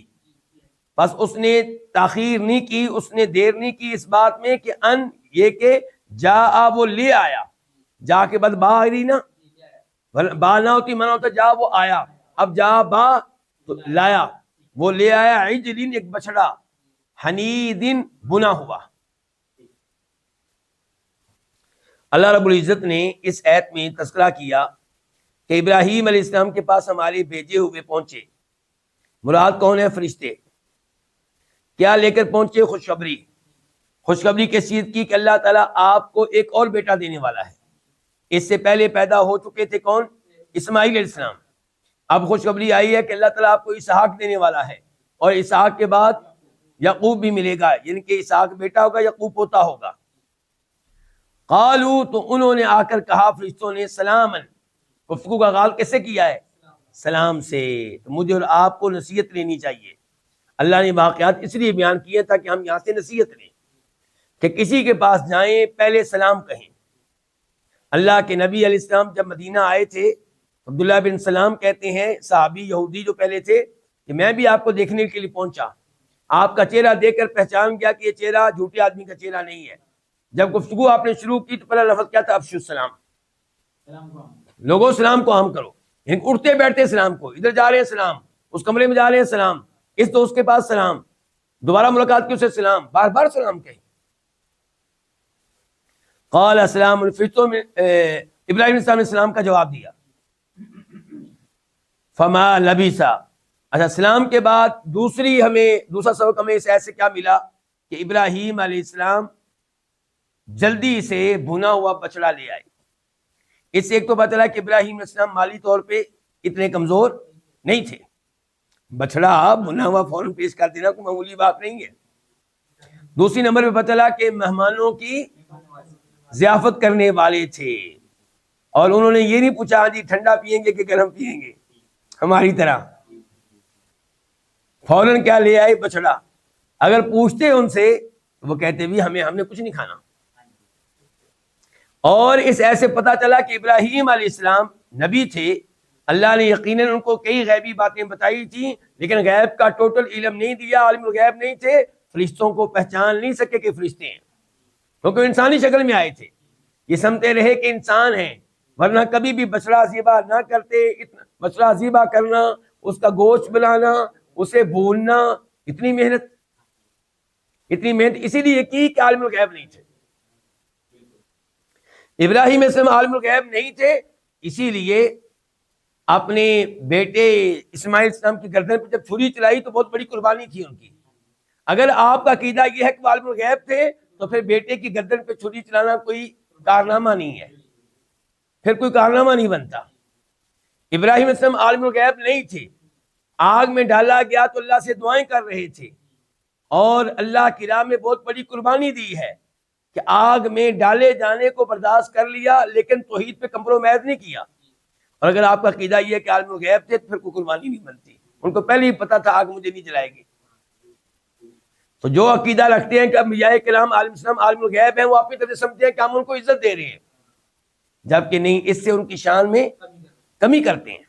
بس اس نے تاخیر نہیں کی، اس نے دیر نہیں کی اس بات میں کہ ان، یہ کہ جا، وہ لے آیا. جا کے بعد با آ رہی نا، با نہ ہوتی منع ہوتا جا، وہ آیا. اب جا با تو لایا، وہ لے آیا. عجلن، ایک بچڑا، حنیدن، بنا ہوا. اللہ رب العزت نے اس آیت میں تذکرہ کیا کہ ابراہیم علیہ السلام کے پاس ہمارے بھیجے ہوئے پہنچے. مراد کون ہے؟ فرشتے. کیا لے کر پہنچے؟ خوشخبری. خوشخبری کس چیز کی؟ کہ اللہ تعالیٰ آپ کو ایک اور بیٹا دینے والا ہے. اس سے پہلے پیدا ہو چکے تھے کون؟ اسماعیل علیہ السلام. اب خوشخبری آئی ہے کہ اللہ تعالیٰ آپ کو اسحاق دینے والا ہے، اور اسحاق کے بعد، یعقوب بھی ملے گا، یعنی کہ اسحاق بیٹا ہوگا، یعقوب پوتا ہوگا. قالوا تو انہوں نے آ کر کہا فرشتوں نے سلامن، گفتگو کا آغاز کیسے کیا ہے؟ سلام سے۔ تو مجھے اور آپ کو نصیحت لینی چاہیے۔ اللہ نے واقعات اس لیے بیان کیے تاکہ ہم یہاں سے نصیحت لیں کہ کسی کے پاس جائیں پہلے سلام کہیں۔ اللہ کے نبی علیہ السلام جب مدینہ آئے تھے، عبداللہ بن سلام کہتے ہیں، صحابی یہودی جو پہلے تھے، کہ میں بھی آپ کو دیکھنے کے لیے پہنچا، آپ کا چہرہ دیکھ کر پہچان گیا کہ یہ چہرہ جھوٹے آدمی کا چہرہ نہیں ہے۔ جب گفتگو آپ نے شروع کی تو پہلا لفظ کیا تھا؟ افشوا السلام، لوگوں سلام کو عام کرو۔ اٹھتے بیٹھتے سلام کو، ادھر جا رہے ہیں سلام، اس کمرے میں جا رہے ہیں سلام، اس دوست کے پاس سلام، دوبارہ ملاقات کی اسے سلام، بار بار سلام کہیں۔ قال السلام، فرشتوں میں ابراہیم علیہ السلام نے سلام کا جواب دیا۔ فما لبثا، اچھا سلام کے بعد دوسرا سبق ہمیں اس ایسے کیا ملا کہ ابراہیم علیہ السلام جلدی سے بھنا ہوا بچڑا لے آئے۔ اس سے ایک تو پتہ چلا کہ ابراہیم علیہ السلام مالی طور پہ اتنے کمزور نہیں تھے، بچڑا بھنا ہوا فوراً پیش کر دینا کوئی معمولی بات نہیں ہے۔ دوسری نمبر پہ پتہ چلا کہ مہمانوں کی ضیافت کرنے والے تھے، اور انہوں نے یہ نہیں پوچھا جی ٹھنڈا پیئیں گے کہ گرم پیئیں گے ہماری طرح، فوراً کیا لے آئے؟ بچڑا۔ اگر پوچھتے ان سے تو وہ کہتے بھی ہم نے کچھ نہیں کھانا۔ اور اس ایسے پتہ چلا کہ ابراہیم علیہ السلام نبی تھے، اللہ نے یقیناً ان کو کئی غیبی باتیں بتائی تھیں، لیکن غیب کا ٹوٹل علم نہیں دیا، عالم الغیب نہیں تھے، فرشتوں کو پہچان نہیں سکے کہ فرشتے ہیں، کیونکہ انسانی شکل میں آئے تھے۔ یہ سمجھتے رہے کہ انسان ہیں، ورنہ کبھی بھی بچڑا ذبح نہ کرتے۔ بچڑا ذبح کرنا، اس کا گوشت بنانا، اسے بھوننا، اتنی محنت اسی لیے کی کہ عالم الغیب نہیں تھے۔ ابراہیم علیہ السلام عالم الغیب نہیں تھے، اسی لیے اپنے بیٹے اسماعیل السلام کی گردن پہ جب چھری چلائی تو بہت بڑی قربانی تھی ان کی۔ اگر آپ کا عقیدہ یہ ہے کہ وہ عالم الغیب تھے تو پھر بیٹے کی گردن پہ چھری چلانا کوئی کارنامہ نہیں ہے، پھر کوئی کارنامہ نہیں بنتا۔ ابراہیم علیہ السلام عالم الغیب نہیں تھے، آگ میں ڈالا گیا تو اللہ سے دعائیں کر رہے تھے، اور اللہ کی راہ میں بہت بڑی قربانی دی ہے کہ آگ میں ڈالے جانے کو برداشت کر لیا، لیکن توحید پہ کمپرومائز نہیں کیا۔ اور اگر آپ کا عقیدہ یہ ہے کہ عالم الغیب تھے تو پھر کوئی قربانی نہیں بنتی، ان کو پہلے ہی پتا تھا آگ مجھے نہیں جلائے گی۔ تو جو عقیدہ رکھتے ہیں کہ انبیاء کرام علیہ السلام عالم الغیب ہیں، وہ اپنی طرف سمجھتے ہیں کہ ہم ان کو عزت دے رہے ہیں، جبکہ نہیں، اس سے ان کی شان میں کمی کرتے ہیں۔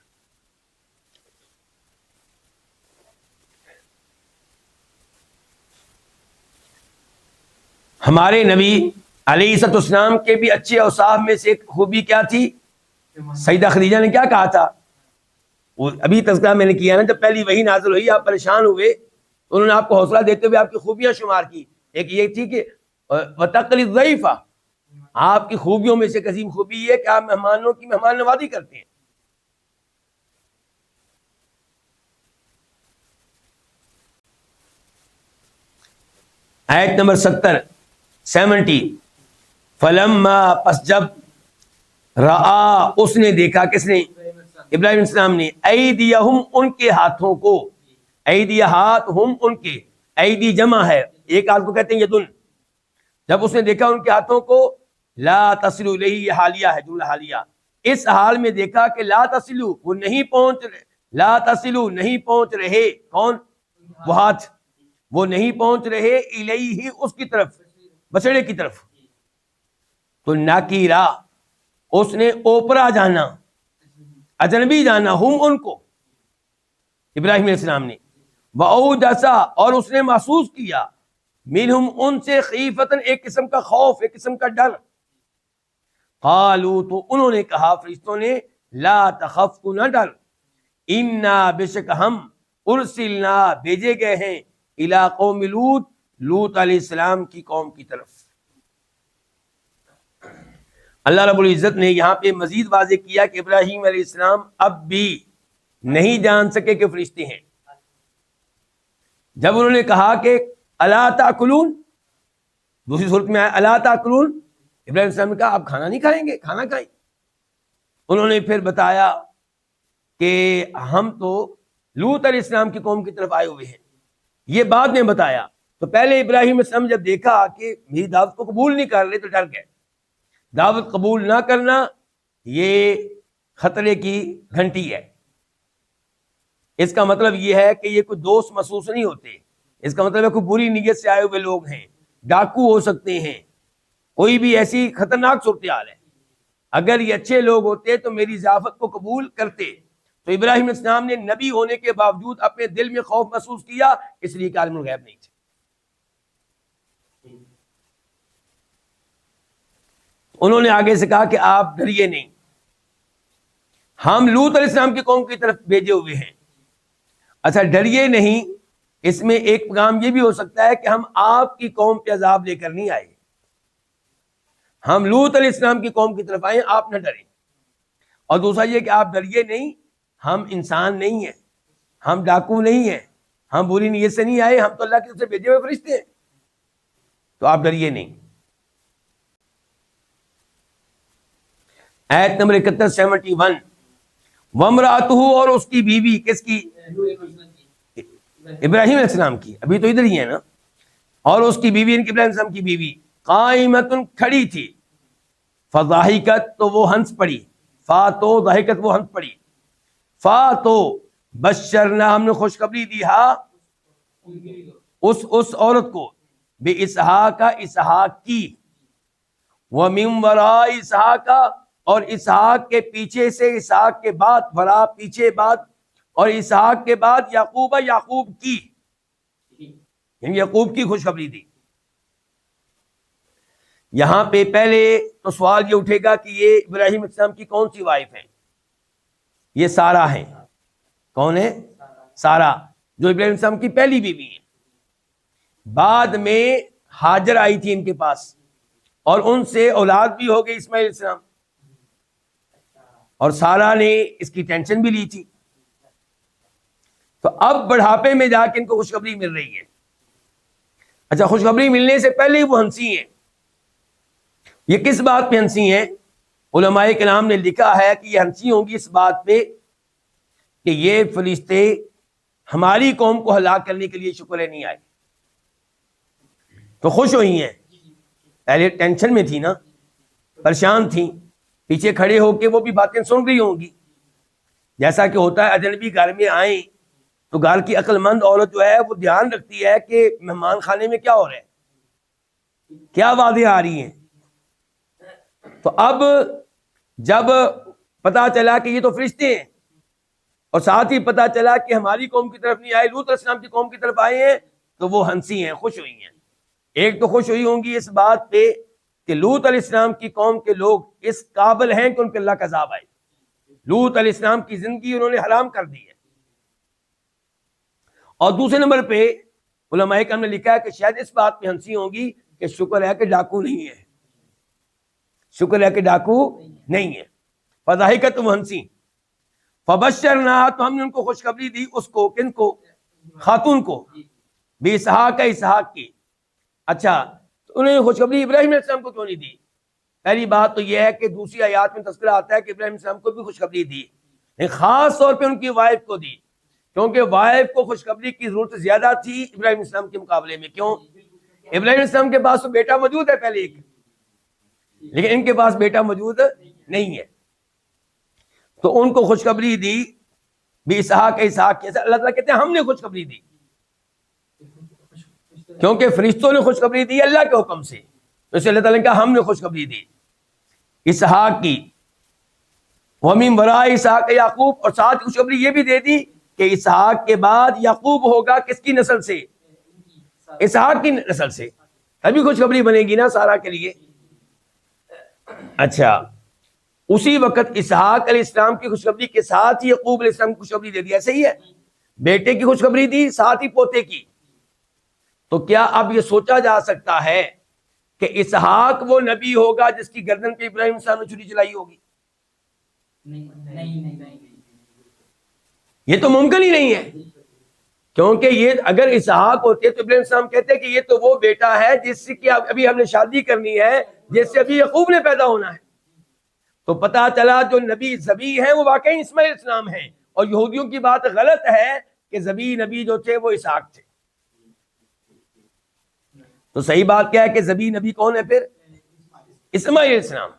ہمارے نبی علیہ السلام کے بھی اچھے اوصاف میں سے ایک خوبی کیا تھی؟ سیدہ خدیجہ نے کیا کہا تھا؟ وہ ابھی تذکرہ میں نے کیا نا، جب پہلی وحی نازل ہوئی آپ پریشان ہوئے تو انہوں نے آپ کو حوصلہ دیتے ہوئے آپ کی خوبیاں شمار کی۔ ایک یہ تھی کہ وَتَقْرِ الضَّيْفَ، آپ کی خوبیوں میں سے ایک عظیم خوبی یہ کہ آپ مہمانوں کی مہمان نوازی کرتے ہیں۔ آیت نمبر 70 فلما، پس جب رآ، اس نے دیکھا، کس نے؟ ابراہیم علیہ السلام نے، ایدیہم، ان کے ہاتھوں کو، ایدی ہاتھ، ہم ان کے، ایدی جمع ہے، ایک ہاتھ کو کہتے ہیں یدن۔ جب اس نے دیکھا ان کے ہاتھوں کو، لا تصل الیہ، یہ حالیہ ہے، جملہ حالیہ، اس حال میں دیکھا کہ لا تصلو، وہ نہیں پہنچ رہے، لا تصلو، نہیں پہنچ رہے، کون؟ وہ ہاتھ، وہ نہیں پہنچ رہے، الیہ، اس کی طرف، بچڑے کی طرف۔ تو ناکیرا، اس نے اوپرا جانا، اجنبی جانا، ہم ان کو، ابراہیم علیہ السلام نے، وَأَوْجَسَ، اور اس نے محسوس کیا، منہم، ان سے، خیفتن، ایک قسم کا خوف، ایک قسم کا ڈر۔ قالوا، تو انہوں نے کہا، فرشتوں نے، لا تخف، تو نہ ڈر، انا، بے شک ہم، ارسلنا، بھیجے گئے ہیں، الی قوم لوط، لوط علیہ السلام کی قوم کی طرف۔ اللہ رب العزت نے یہاں پہ مزید واضح کیا کہ ابراہیم علیہ السلام اب بھی نہیں جان سکے کہ فرشتے ہیں۔ جب انہوں نے کہا کہ الا تاکلون، دوسری صورت میں آیا الا تاکلون، ابراہیم علیہ السلام نے کہا آپ کھانا نہیں کھائیں گے، کھانا کھائیں۔ انہوں نے پھر بتایا کہ ہم تو لوط علیہ السلام کی قوم کی طرف آئے ہوئے ہیں، یہ بعد میں بتایا۔ تو پہلے ابراہیم علیہ السلام جب دیکھا کہ میری دعوت کو قبول نہیں کر رہے تو ڈر گئے، دعوت قبول نہ کرنا یہ خطرے کی گھنٹی ہے۔ اس کا مطلب یہ ہے کہ یہ کوئی دوست محسوس نہیں ہوتے، اس کا مطلب ہے کوئی بری نیت سے آئے ہوئے لوگ ہیں، ڈاکو ہو سکتے ہیں، کوئی بھی ایسی خطرناک صورتحال ہے۔ اگر یہ اچھے لوگ ہوتے تو میری ضیافت کو قبول کرتے۔ تو ابراہیم علیہ السلام نے نبی ہونے کے باوجود اپنے دل میں خوف محسوس کیا، اس لیے کہ عالم الغیب نہیں تھے۔ انہوں نے آگے سے کہا کہ آپ ڈریے نہیں، ہم لوط علیہ السلام کی قوم کی طرف بھیجے ہوئے ہیں۔ اچھا ڈریے نہیں، اس میں ایک پیغام یہ بھی ہو سکتا ہے کہ ہم آپ کی قوم پہ عذاب لے کر نہیں آئے، ہم لوط علیہ السلام کی قوم کی طرف آئے، آپ نہ ڈریں۔ اور دوسرا یہ کہ آپ ڈریے نہیں، ہم انسان نہیں ہیں، ہم ڈاکو نہیں ہیں، ہم بری نیت سے نہیں آئے، ہم تو اللہ کی طرف سے بھیجے ہوئے فرشتے ہیں، تو آپ ڈریے نہیں۔ آیت نمبر 71 وامرأتہ، اور اس کی بیوی، کس کی؟ ابراہیم علیہ السلام کی، ابھی تو ادھر ہی ہے نا۔ اور اس کی بیوی، ان کی ابراہیم علیہ السلام کی بیوی، قائمۃ، کھڑی تھی، فضاحکت، تو وہ ہنس پڑی، فا تو ضاحکت، وہ ہنس پڑی، فا تو بشرنا، ہم نے خوشخبری دی، ہاں اس عورت کو، بے اسحاق، اسحاق کی، ومن وراء اسحاق، اور اسحاق کے پیچھے سے، اسحاق کے بعد، ورا پیچھے، بعد، اور اسحاق کے بعد یعقوب، یعقوب کی، یعنی یعقوب کی خوشخبری دی۔ یہاں پہ پہلے تو سوال یہ اٹھے گا کہ یہ ابراہیم علیہ السلام کی کون سی وائف ہے؟ یہ سارہ ہیں۔ کون ہے؟ سارہ، جو ابراہیم علیہ السلام کی پہلی بیوی ہے۔ بعد میں ہاجر آئی تھی ان کے پاس، اور ان سے اولاد بھی ہو گئی، اسماعیل علیہ السلام، اور سارہ نے اس کی ٹینشن بھی لی تھی۔ تو اب بڑھاپے میں جا کے ان کو خوشخبری مل رہی ہے۔ اچھا، خوشخبری ملنے سے پہلے وہ ہنسی ہیں۔ یہ کس بات پہ ہنسی ہیں؟ علماء کرام نے لکھا ہے کہ یہ ہنسی ہوں گی اس بات پہ کہ یہ فرشتے ہماری قوم کو ہلاک کرنے کے لیے شکر نہیں آئے، تو خوش ہوئی ہیں۔ پہلے ٹینشن میں تھی نا، پریشان تھیں، پیچھے کھڑے ہو کے وہ بھی باتیں سن رہی ہوں گی، جیسا کہ ہوتا ہے اجنبی گھر میں آئیں تو گھر کی عقل مند عورت جو ہے وہ دھیان رکھتی ہے کہ مہمان خانے میں کیا ہو رہا ہے، کیا آوازیں آ رہی ہیں۔ تو اب جب پتا چلا کہ یہ تو فرشتے ہیں، اور ساتھ ہی پتا چلا کہ ہماری قوم کی طرف نہیں آئے، لوط علیہ السلام کی قوم کی طرف آئے ہیں، تو وہ ہنسی ہیں، خوش ہوئی ہیں۔ ایک تو خوش ہوئی ہوں گی اس بات پہ کہ لوط علیہ السلام کی قوم کے لوگ اس قابل ہیں کہ ان پہ اللہ کا عذاب آئے، لوط علیہ السلام کی زندگی انہوں نے حرام کر دی ہے۔ اور دوسرے نمبر پہ علماء کرام نے لکھا ہے کہ شاید اس بات پہ ہنسی ہوگی کہ شکر ہے کہ ڈاکو نہیں ہے، شکر ہے کہ ڈاکو نہیں ہے۔ فضاحکت، وہ ہنسی، فبشرناہا، تو ہم نے ان کو خوشخبری دی، اس کو، کن کو؟ خاتون کو، بے اسحاق، اسحاق کی۔ اچھا، تو انہوں نے خوشخبری ابراہیم علیہ السلام کو کیوں نہیں دی؟ پہلی بات تو یہ ہے کہ دوسری آیات میں تذکرہ آتا ہے کہ ابراہیم علیہ السلام کو بھی خوشخبری دی، لیکن خاص طور پہ ان کی وائف کو دی، کیونکہ وائف کو خوشخبری کی ضرورت زیادہ تھی ابراہیم علیہ السلام کے مقابلے میں۔ کیوں؟ ابراہیم علیہ السلام کے پاس تو بیٹا موجود ہے پہلے ایک، لیکن ان کے پاس بیٹا موجود نہیں ہے، تو ان کو خوشخبری دی بے اسحاق، اسحاق کی۔ اللہ تعالیٰ کہتے ہیں ہم نے خوشخبری دی، کیونکہ فرشتوں نے خوشخبری دی اللہ کے حکم سے، تو اسے اللہ تعالیٰ نے کہا ہم نے خوشخبری دی اسحاق کی۔ وَمِن وَرَاءِ اسحاق یعقوب، اور ساتھ خوشخبری یہ بھی دے دی کہ اسحاق کے بعد یعقوب ہوگا، کس کی نسل سے؟ اسحاق کی نسل سے، تبھی خوشخبری بنے گی نا سارہ کے لیے۔ اچھا، اسی وقت اسحاق علیہ السلام کی خوشخبری کے ساتھ ہی یعقوب علیہ السلام کی خوشخبری دے دی، ایسے ہی ہے، بیٹے کی خوشخبری دی، ساتھ ہی پوتے کی۔ تو کیا اب یہ سوچا جا سکتا ہے کہ اسحاق وہ نبی ہوگا جس کی گردن پہ ابراہیم السلام نے چھری چلائی ہوگی؟ نہیں، یہ تو ممکن ہی نہیں ہے، کیونکہ یہ اگر اسحاق ہوتے تو ابراہیم السلام کہتے کہ یہ تو وہ بیٹا ہے جس سے کہ ابھی ہم نے شادی کرنی ہے، جس سے ابھی یعقوب نے پیدا ہونا ہے۔ تو پتا چلا جو نبی ذبیح ہیں وہ واقعی اسماعیل علیہ السلام ہیں، اور یہودیوں کی بات غلط ہے کہ ذبیح نبی جو تھے وہ اسحاق تھے۔ تو صحیح بات کیا ہے کہ ذبیح نبی کون ہے پھر؟ اسماعیل علیہ السلام۔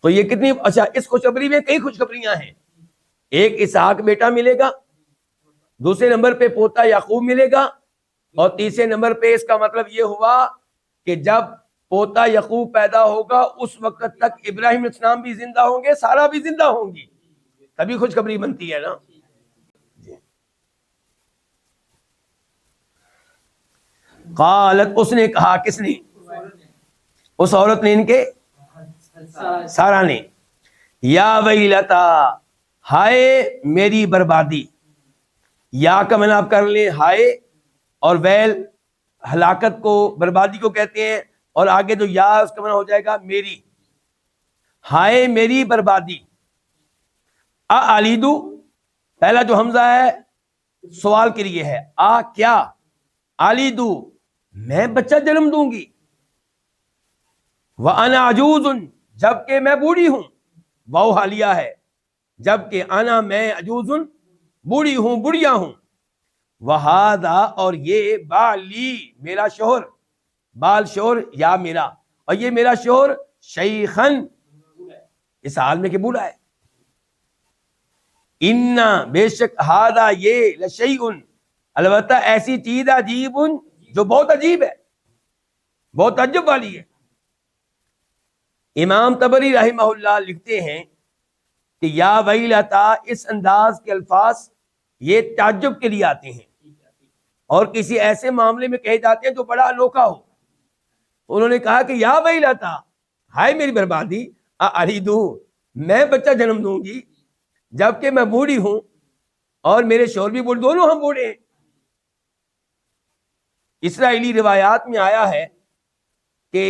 تو یہ کتنی اچھا، اس خوشخبری میں کئی خوشخبریاں ہیں. ایک اسحاق بیٹا ملے گا، دوسرے نمبر پہ پوتا یعقوب ملے گا، اور تیسرے نمبر پہ اس کا مطلب یہ ہوا کہ جب پوتا یعقوب پیدا ہوگا اس وقت تک ابراہیم علیہ السلام بھی زندہ ہوں گے، سارہ بھی زندہ ہوں گی، تبھی خوشخبری بنتی ہے نا. قالت، اس نے کہا، کس نے؟ اس عورت نے، ان کے سارہ نے، یا ویلتا، ہائے میری بربادی. یا کا معنی آپ کر لیں ہائے، اور ویل ہلاکت کو، بربادی کو کہتے ہیں، اور آگے جو یا اس کا معنی ہو جائے گا میری. ہائے میری بربادی. اعلیدو، پہلا جو حمزہ ہے سوال کے لیے ہے، کیا، اعلیدو، میں بچہ جنم دوں گی، وَأَنَا عَجُوزٌ، جبکہ میں بوڑھی ہوں، واو حالیہ ہے، جبکہ انا میں، عجوزن بوڑھی ہوں، بڑھیا ہوں، وَهَذَا، اور یہ، بالی، میرا شوہر، بال شوہر یا میرا، اور یہ میرا شوہر، شیخن، اس حال میں کہ بوڑھا ہے. اِنَّا، بے شک، ہذا، یہ، لشیء، البتہ ایسی چیز، عجیب، جو بہت عجیب ہے، بہت تعجب والی ہے. امام طبری رحمہ اللہ لکھتے ہیں کہ یا ویلتا، اس انداز کے الفاظ یہ تعجب کے لیے آتے ہیں اور کسی ایسے معاملے میں کہے جاتے ہیں جو بڑا انوکھا ہو. انہوں نے کہا کہ یا ویلتا، ہائے میری بربادی، اعلیدو، میں بچہ جنم دوں گی جبکہ میں بوڑھی ہوں اور میرے شوہر بھی بوڑھے، دونوں ہم بوڑھے ہیں. اسرائیلی روایات میں آیا ہے کہ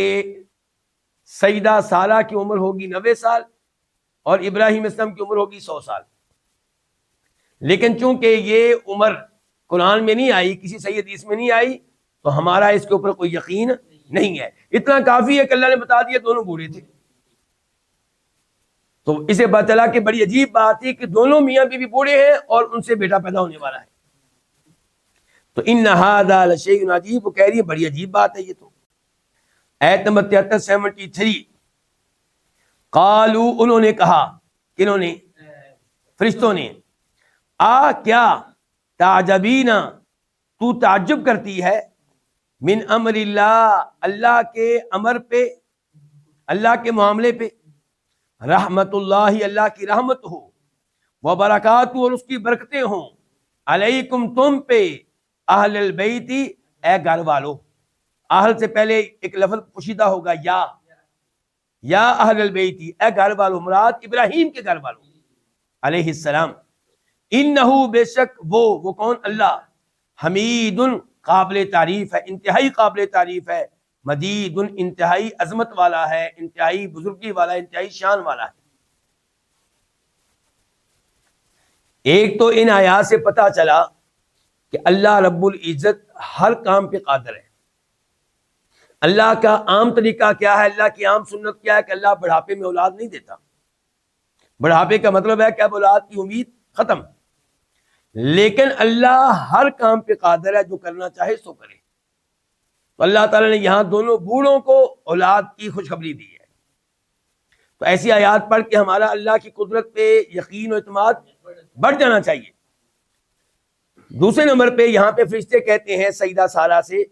سیدہ سارہ کی عمر ہوگی 90 سال اور ابراہیم اسلام کی عمر ہوگی 100 سال. لیکن چونکہ یہ عمر قرآن میں نہیں آئی، کسی صحیح حدیث میں نہیں آئی، تو ہمارا اس کے اوپر کوئی یقین نہیں ہے. اتنا کافی ہے کہ اللہ نے بتا دیا دونوں بوڑھے تھے. تو اسے پتہ چلا کہ بڑی عجیب بات ہے کہ دونوں میاں بیوی بوڑھے ہیں اور ان سے بیٹا پیدا ہونے والا ہے. تو ان ھذا لشیء عجیب، وہ کہہ رہی ہے بڑی عجیب بات ہے یہ تو. آیت نمبر 73 قالو، انہوں نے کہا، کنہوں نے؟ فرشتوں نے، کیا، تعجبین، تو تعجب کرتی ہے، من امر اللہ، اللہ کے امر پہ، اللہ کے معاملے پہ، رحمت اللہ، اللہ کی رحمت ہو، وبرکاتہ، اور اس کی برکتیں ہوں، علیکم، تم پہ، اہل البیت، اے گھر والو. اہل سے پہلے ایک لفظ پوشیدہ ہوگا، یا اہل البیت، اے گھر والو، مراد ابراہیم کے گھر والو علیہ السلام. انہو، بے شک وہ کون؟ اللہ، حمید، قابل تعریف ہے، انتہائی قابل تعریف ہے، مجید، انتہائی عظمت والا ہے، انتہائی بزرگی والا ہے، انتہائی شان والا ہے. ایک تو ان آیات سے پتہ چلا کہ اللہ رب العزت ہر کام پہ قادر ہے. اللہ کا عام طریقہ کیا ہے، اللہ کی عام سنت کیا ہے کہ اللہ بڑھاپے میں اولاد نہیں دیتا. بڑھاپے کا مطلب ہے کہ اب اولاد کی امید ختم. لیکن اللہ ہر کام پہ قادر ہے، جو کرنا چاہے سو کرے. تو اللہ تعالیٰ نے یہاں دونوں بوڑھوں کو اولاد کی خوشخبری دی ہے. تو ایسی آیات پڑھ کے ہمارا اللہ کی قدرت پہ یقین و اعتماد بڑھ جانا چاہیے. دوسرے نمبر پہ یہاں پہ فرشتے کہتے ہیں سیدہ سارہ سے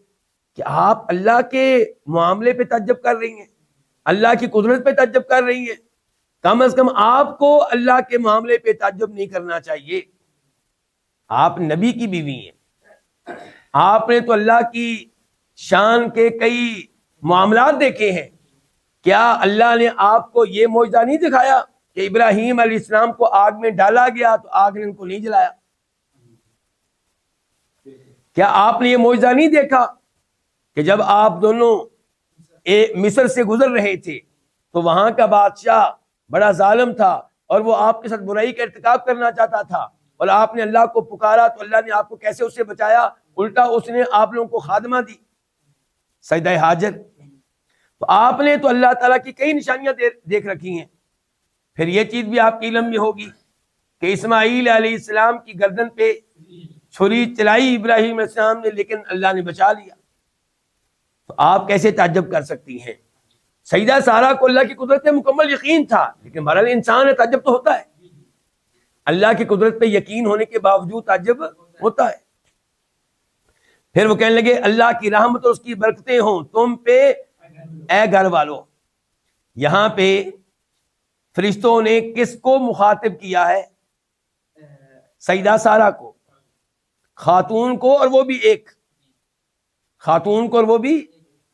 کہ آپ اللہ کے معاملے پہ تعجب کر رہی ہیں، اللہ کی قدرت پہ تعجب کر رہی ہیں. کم از کم آپ کو اللہ کے معاملے پہ تعجب نہیں کرنا چاہیے. آپ نبی کی بیوی ہیں، آپ نے تو اللہ کی شان کے کئی معاملات دیکھے ہیں. کیا اللہ نے آپ کو یہ معجزہ نہیں دکھایا کہ ابراہیم علیہ السلام کو آگ میں ڈالا گیا تو آگ نے ان کو نہیں جلایا؟ کیا آپ نے یہ معجزہ نہیں دیکھا کہ جب آپ دونوں مصر سے گزر رہے تھے تو وہاں کا بادشاہ بڑا ظالم تھا اور وہ آپ کے ساتھ برائی کا ارتکاب کرنا چاہتا تھا، اور آپ نے اللہ کو پکارا تو اللہ نے آپ کو کیسے اس سے بچایا؟ الٹا اس نے آپ لوگوں کو خادمہ دی، سیدہ ہاجر. تو آپ نے تو اللہ تعالیٰ کی کئی نشانیاں دیکھ رکھی ہیں. پھر یہ چیز بھی آپ کے علم میں ہوگی کہ اسماعیل علیہ السلام کی گردن پہ چھری چلائی ابراہیم علیہ السلام نے، لیکن اللہ نے بچا لیا. تو آپ کیسے تعجب کر سکتی ہیں؟ سیدہ سارہ کو اللہ کی قدرت پہ مکمل یقین تھا، لیکن بہرحال انسان ہے، تعجب تو ہوتا ہے، اللہ کی قدرت پہ یقین ہونے کے باوجود تعجب ہوتا ہے۔ پھر وہ کہنے لگے اللہ کی رحمت اور اس کی برکتیں ہوں تم پہ اے گھر والو۔ یہاں پہ فرشتوں نے کس کو مخاطب کیا ہے؟ سیدہ سارہ کو، خاتون کو، اور وہ بھی ایک خاتون کو، اور وہ بھی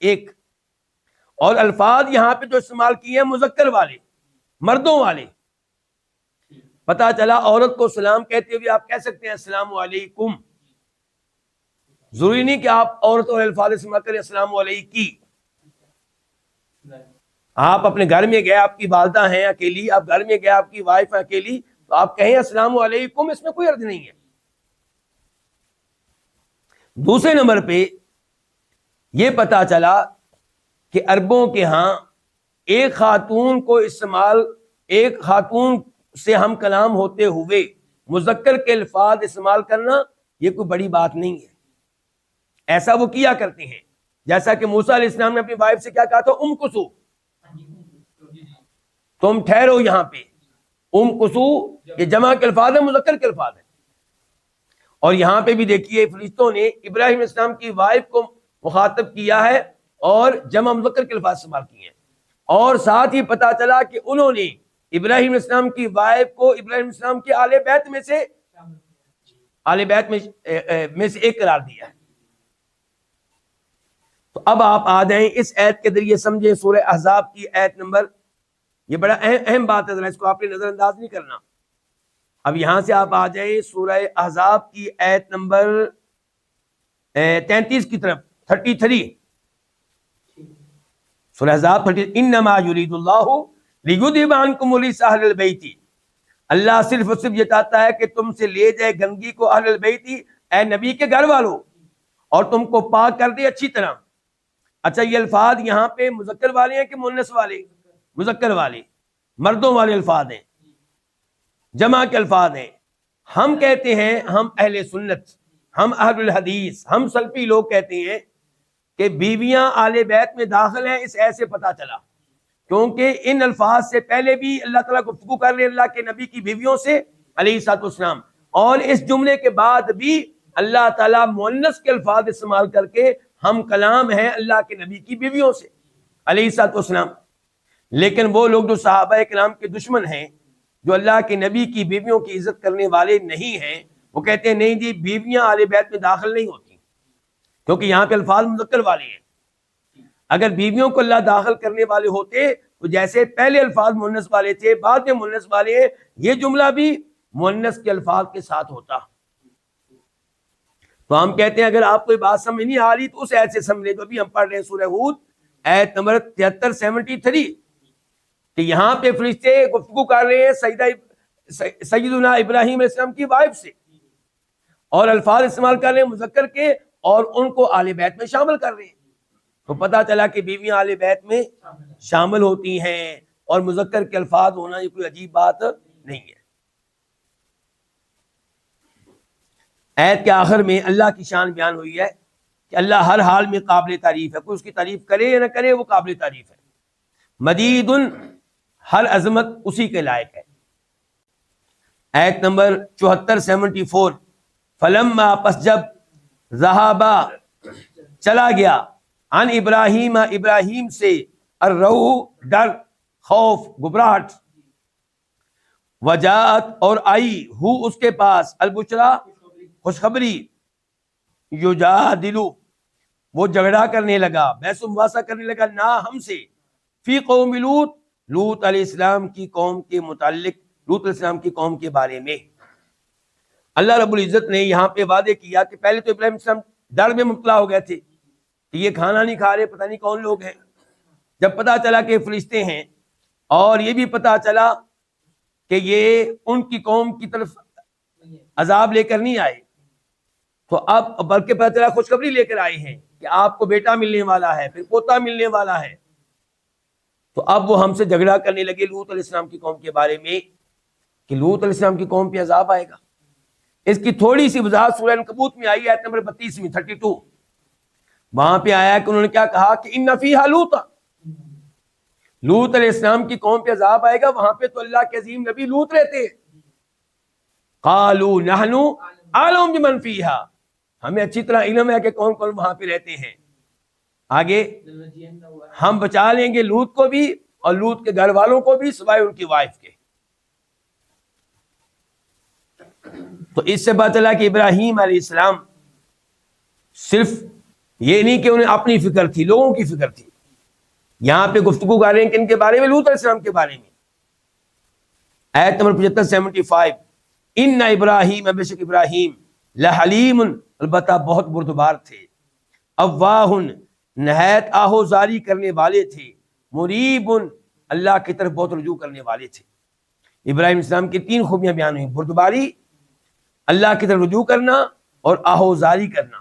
ایک۔ اور الفاظ یہاں پہ جو استعمال کیے ہیں مذکر والے، مردوں والے۔ پتا چلا عورت کو سلام کہتے ہوئے آپ کہہ سکتے ہیں السلام علیکم، ضروری نہیں کہ آپ عورت اور الفاظ استعمال کریں السلام علیکی۔ آپ اپنے گھر میں گئے، آپ کی والدہ ہیں اکیلی، آپ گھر میں گئے آپ کی وائف ہے اکیلی، تو آپ کہیں السلام علیکم، اس میں کوئی حرج نہیں ہے۔ دوسرے نمبر پہ یہ پتا چلا کہ عربوں کے ہاں ایک خاتون سے ہم کلام ہوتے ہوئے مذکر کے الفاظ استعمال کرنا یہ کوئی بڑی بات نہیں ہے، ایسا وہ کیا کرتے ہیں۔ جیسا کہ موسیٰ علیہ السلام نے اپنی وائف سے کیا کہا تھا؟ ام کسو، تم ٹھہرو یہاں پہ۔ ام کسو یہ جمع کے الفاظ ہیں، مذکر کے الفاظ ہیں۔ اور یہاں پہ بھی دیکھیے فرشتوں نے ابراہیم علیہ السلام کی وائف کو مخاطب کیا ہے اور جمع مذکر کے الفاظ استعمال کیے ہیں۔ اور ساتھ ہی پتا چلا کہ انہوں نے ابراہیم علیہ السلام کی وائف کو ابراہیم علیہ السلام کے آل بیت میں سے ایک قرار دیا ہے۔ تو اب آپ آ جائیں اس آیت کے ذریعے سمجھیں سورہ احزاب کی آیت نمبر، یہ بڑا اہم بات ہے، ذرا اس کو آپ نے نظر انداز نہیں کرنا۔ اب یہاں سے آپ آ جائیں سورہ احزاب کی آیت نمبر 33 کی طرف، 33 سورہ احزاب 33۔ انما یرید اللہ لیذھب عنکم الرجس اہل البیت، اللہ صرف اور صرف یہ چاہتا ہے کہ تم سے لے جائے گندگی کو اہل البیت، اے نبی کے گھر والوں، اور تم کو پاک کر دے اچھی طرح۔ اچھا یہ الفاظ یہاں پہ مذکر والے ہیں کہ مؤنث والے؟ مذکر والے، مردوں والے الفاظ ہیں، جمع کے الفاظ ہیں۔ ہم کہتے ہیں، ہم اہل سنت، ہم اہل الحدیث، ہم سلفی لوگ کہتے ہیں کہ بیویاں آل بیت میں داخل ہیں، اس ایسے پتہ چلا، کیونکہ ان الفاظ سے پہلے بھی اللہ تعالیٰ گفتگو کر رہے ہیں اللہ کے نبی کی بیویوں سے علیہ الصلوۃ والسلام، اور اس جملے کے بعد بھی اللہ تعالیٰ مؤنث کے الفاظ استعمال کر کے ہم کلام ہیں اللہ کے نبی کی بیویوں سے علیہ الصلوۃ والسلام۔ لیکن وہ لوگ جو صحابہ کرام کے دشمن ہیں، جو اللہ کے نبی کی بیویوں کی عزت کرنے والے نہیں ہیں، وہ کہتے ہیں نہیں جی بیویاں آل بیت میں داخل نہیں ہوتی، کیونکہ یہاں پہ الفاظ مذکر والے ہیں۔ اگر بیویوں کو اللہ داخل کرنے والے ہوتے تو جیسے پہلے الفاظ مؤنث والے تھے بعد میں مؤنث والے ہیں، یہ جملہ بھی مؤنث کے الفاظ کے ساتھ ہوتا۔ تو ہم کہتے ہیں اگر آپ کوئی بات سمجھ نہیں آ رہی تو اس آیت سے سمجھ لیں جو ابھی ہم پڑھ رہے ہیں سورہ ہود آیت نمبر 73 کہ یہاں پہ فرشتے گفتگو کر رہے ہیں سیدنا ابراہیم علیہ السلام کی وائف سے، اور الفاظ استعمال کر رہے ہیں مذکر کے، اور ان کو آل بیت میں شامل کر رہے ہیں۔ تو پتہ چلا کہ بیویاں آل بیت میں شامل ہوتی ہیں، اور مذکر کے الفاظ ہونا یہ کوئی عجیب بات نہیں ہے۔ آیت کے آخر میں اللہ کی شان بیان ہوئی ہے کہ اللہ ہر حال میں قابل تعریف ہے، کوئی اس کی تعریف کرے یا نہ کرے وہ قابل تعریف ہے۔ مجید، ہر عظمت اسی کے لائق ہے۔ آیت نمبر 74 فلما، پس جب ذہابا چلا گیا، عن ابراہیم، ابراہیم سے، الروع ڈر، خوف، گھبراہٹ، وجاءت اور آئی، ہو اس کے پاس، البشرا خوشخبری، یجادلو وہ جھگڑا کرنے لگا، بحث و مباحثہ کرنے لگا، نہ ہم سے، فی قوم لوط، لوط علیہ السلام کی قوم کے متعلق، لوط علیہ السلام کی قوم کے بارے میں۔ اللہ رب العزت نے یہاں پہ وعدے کیا کہ پہلے تو ابراہیم علیہ السلام ڈر میں مبتلا ہو گئے تھے کہ یہ کھانا نہیں کھا رہے، پتہ نہیں کون لوگ ہیں۔ جب پتہ چلا کہ فرشتے ہیں، اور یہ بھی پتہ چلا کہ یہ ان کی قوم کی طرف عذاب لے کر نہیں آئے، تو اب بلکہ پتہ چلا خوشخبری لے کر آئے ہیں کہ آپ کو بیٹا ملنے والا ہے، پھر پوتا ملنے والا ہے۔ تو اب وہ ہم سے جھگڑا کرنے لگے لوط علیہ السلام کی قوم کے بارے میں کہ لوط علیہ السلام کی قوم پہ عذاب آئے گا۔ اس کی تھوڑی سی وضاحت سورہ عنکبوت میں آئی، آیت نمبر 32 میں 32، وہاں پہ آیا کہ انہوں نے کیا کہا کہ ان فیہا لوطا، لوط علیہ السلام کی قوم پہ عذاب آئے گا، وہاں پہ تو اللہ کے عظیم نبی لوط رہتے ہیں. قالوا نحن اعلم بمن فیہا، ہمیں اچھی طرح علم ہے کہ کون کون وہاں پہ رہتے ہیں. آگے ہم بچا لیں گے لوط کو بھی اور لوط کے گھر والوں کو بھی سوائے ان کی وائف کے. تو اس سے پتہ چلا کہ ابراہیم علیہ السلام صرف یہ نہیں کہ انہیں اپنی فکر تھی، لوگوں کی فکر تھی. یہاں پہ گفتگو کر رہے ہیں کہ ان کے بارے میں، لوط علیہ السلام کے بارے میں. آیت نمبر 75 ان ابراہیم، بے شک ابراہیم، لحلیم، البتہ بہت بردبار تھے، اواہ، نہایت آہوزاری کرنے والے تھے، مریب، اللہ کی طرف بہت رجوع کرنے والے تھے. ابراہیم السلام کی 3 خوبیاں بیان ہوئی: بردباری، اللہ کی طرف رجوع کرنا، اور آہوزاری کرنا،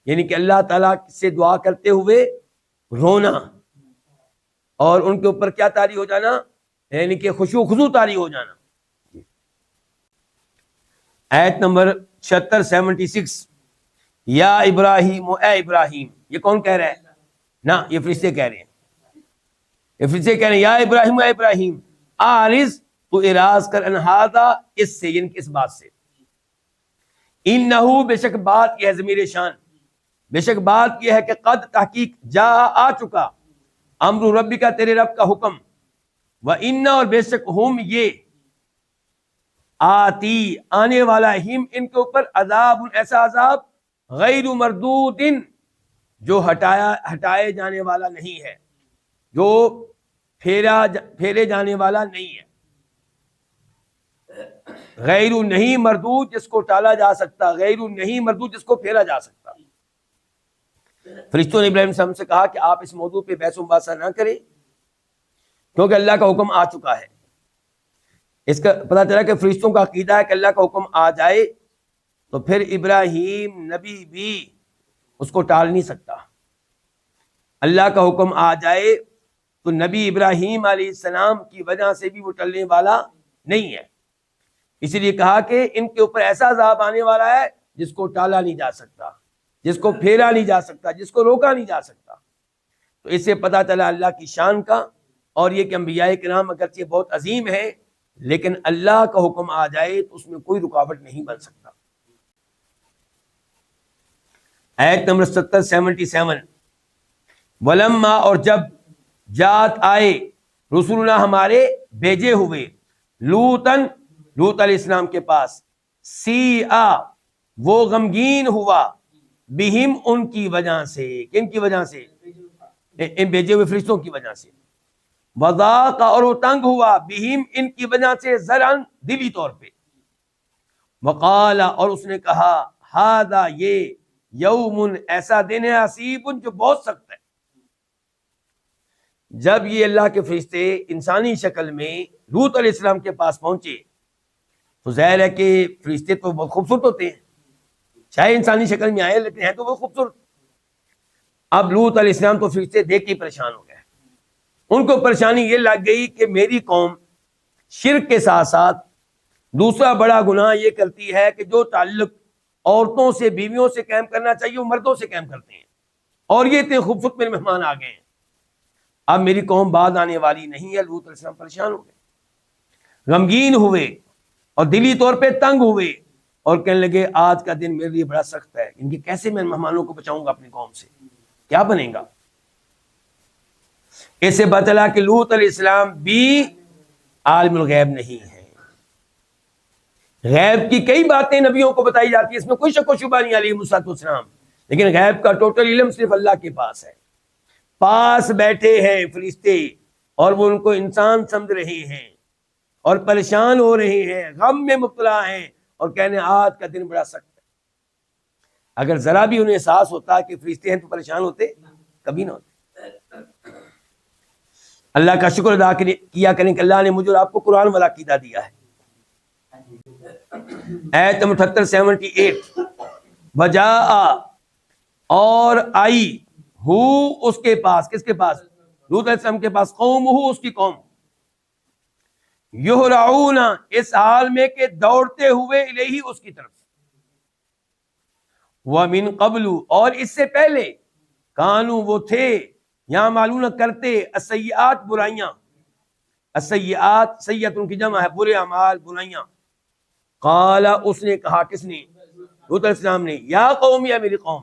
یعنی کہ اللہ تعالیٰ سے دعا کرتے ہوئے رونا، اور ان کے اوپر کیا طاری ہو جانا، یعنی کہ خشوع و خضوع طاری ہو جانا. آیت نمبر 76 یا ابراہیم، اے ابراہیم، یہ کون کہہ رہا ہے؟ نا، یہ فرشتے کہہ رہے ہیں. یہ فرشتے کہہ رہے ہیں یا ابراہیم، اے ابراہیم، آرز، تو اراض کر، انہادا، اس سے، یعنی کہ اس بات سے. انہو، بے شک بات یہ ہے، ضمیر شان، بے شک بات یہ ہے کہ قد، تحقیق، جا، آ چکا، امر ربی کا، تیرے رب کا حکم، وَإِنَّ، اور بے شک ہم یہ، آتی، آنے والا، ہم، ان کے اوپر، عذاب، ایسا عذاب، غیر مردود، جو ہٹائے جانے والا نہیں ہے، جو پھیرے جانے والا نہیں ہے. غیر نہیں مردود، جس کو ٹالا جا سکتا، غیر نہیں مردود، جس کو پھیرا جا سکتا. فرشتوں نے ابراہیم السلام سے کہا کہ آپ اس موضوع پہ بحث و مباحثہ نہ کریں، کیونکہ اللہ کا حکم آ چکا ہے. اس کا پتہ چلا کہ فرشتوں کا عقیدہ ہے کہ اللہ کا حکم آ جائے تو پھر ابراہیم نبی بھی اس کو ٹال نہیں سکتا. اللہ کا حکم آ جائے تو نبی ابراہیم علیہ السلام کی وجہ سے بھی وہ ٹلنے والا نہیں ہے. اسی لیے کہا کہ ان کے اوپر ایسا عذاب آنے والا ہے جس کو ٹالا نہیں جا سکتا، جس کو پھیرا نہیں جا سکتا، جس کو روکا نہیں جا سکتا. تو اس سے پتہ چلا اللہ کی شان کا، اور یہ کہ انبیاء کرام اگرچہ بہت عظیم ہے لیکن اللہ کا حکم آ جائے تو اس میں کوئی رکاوٹ نہیں بن سکتا. آیت نمبر 77 ولما، اور جب، جات آئے، رسولنا، ہمارے بھیجے ہوئے، لوطن، لوط علیہ السلام کے پاس، سیئا، وہ غمگین ہوا، بہم، ان کی وجہ سے. کن کی وجہ سے؟ ان بھیجے ہوئے فرشتوں کی وجہ سے. وضاق، اور وہ تنگ ہوا، بہم، ان کی وجہ سے، ذرعن، دلی طور پہ. وقال، اور اس نے کہا، ہذا، یہ، یوم، ایسا دن ہے، عصیب، جو بہت سخت ہے. جب یہ اللہ کے فرشتے انسانی شکل میں لوط علیہ السلام کے پاس پہنچے تو ظاہر ہے کہ فرشتے تو بہت خوبصورت ہوتے ہیں، چاہے انسانی شکل میں آئے لیکن ہیں تو بہت خوبصورت. اب لوط علیہ السلام تو فرشتے دیکھ کے پریشان ہو گئے. ان کو پریشانی یہ لگ گئی کہ میری قوم شرک کے ساتھ ساتھ دوسرا بڑا گناہ یہ کرتی ہے کہ جو تعلق عورتوں سے، بیویوں سے قائم کرنا چاہیے وہ مردوں سے قائم کرتے ہیں، اور یہ اتنے خوبصورت میرے مہمان آ گئے ہیں، اب میری قوم بعد آنے والی نہیں ہے. لوط علیہ السلام پریشان ہو گئے، غمگین ہوئے، اور دلی طور پہ تنگ ہوئے، اور کہنے لگے آج کا دن میرے لیے بڑا سخت ہے، ان کی کیسے میں مہمانوں کو بچاؤں گا اپنی قوم سے، کیا بنے گا. اس سے پتہ چلا کہ لوط علیہ السلام بھی عالم الغیب نہیں ہے. غیب کی کئی باتیں نبیوں کو بتائی جاتی ہیں، اس میں کوئی شک و شبہ نہیں علیہ الصلوۃ والسلام، لیکن غیب کا ٹوٹل علم صرف اللہ کے پاس ہے. پاس بیٹھے ہیں فرشتے اور وہ ان کو انسان سمجھ رہے ہیں اور پریشان ہو رہے ہیں، غم میں مبتلا ہیں، اور کہنے آج کا دن بڑا سخت ہے. اگر ذرا بھی انہیں احساس ہوتا کہ فرشتے ہیں تو پریشان ہوتے؟ کبھی نہ ہوتے. اللہ کا شکر ادا کیا کریں کہ اللہ نے مجھے اور آپ کو قرآن والا عقیدہ دیا ہے. آیت 78 وجاء، اور آئی، ہو، اس کے پاس، کس کے پاس؟ لوط علیہ السلام کے پاس، قوم، ہو، اس کی قوم، یہرعون، اس حال میں کہ دوڑتے ہوئے، الیہ، اس کی طرف، ومن قبل، اور اس سے پہلے، کانوا، وہ تھے، یعملون، کرتے، السیئات، برائیاں، السیئات، سیئۃ کی جمع ہے برے اعمال، برائیاں. قال اس نے کہا، کس نے؟ لوط علیہ السلام نے. یا قوم، یا میری قوم،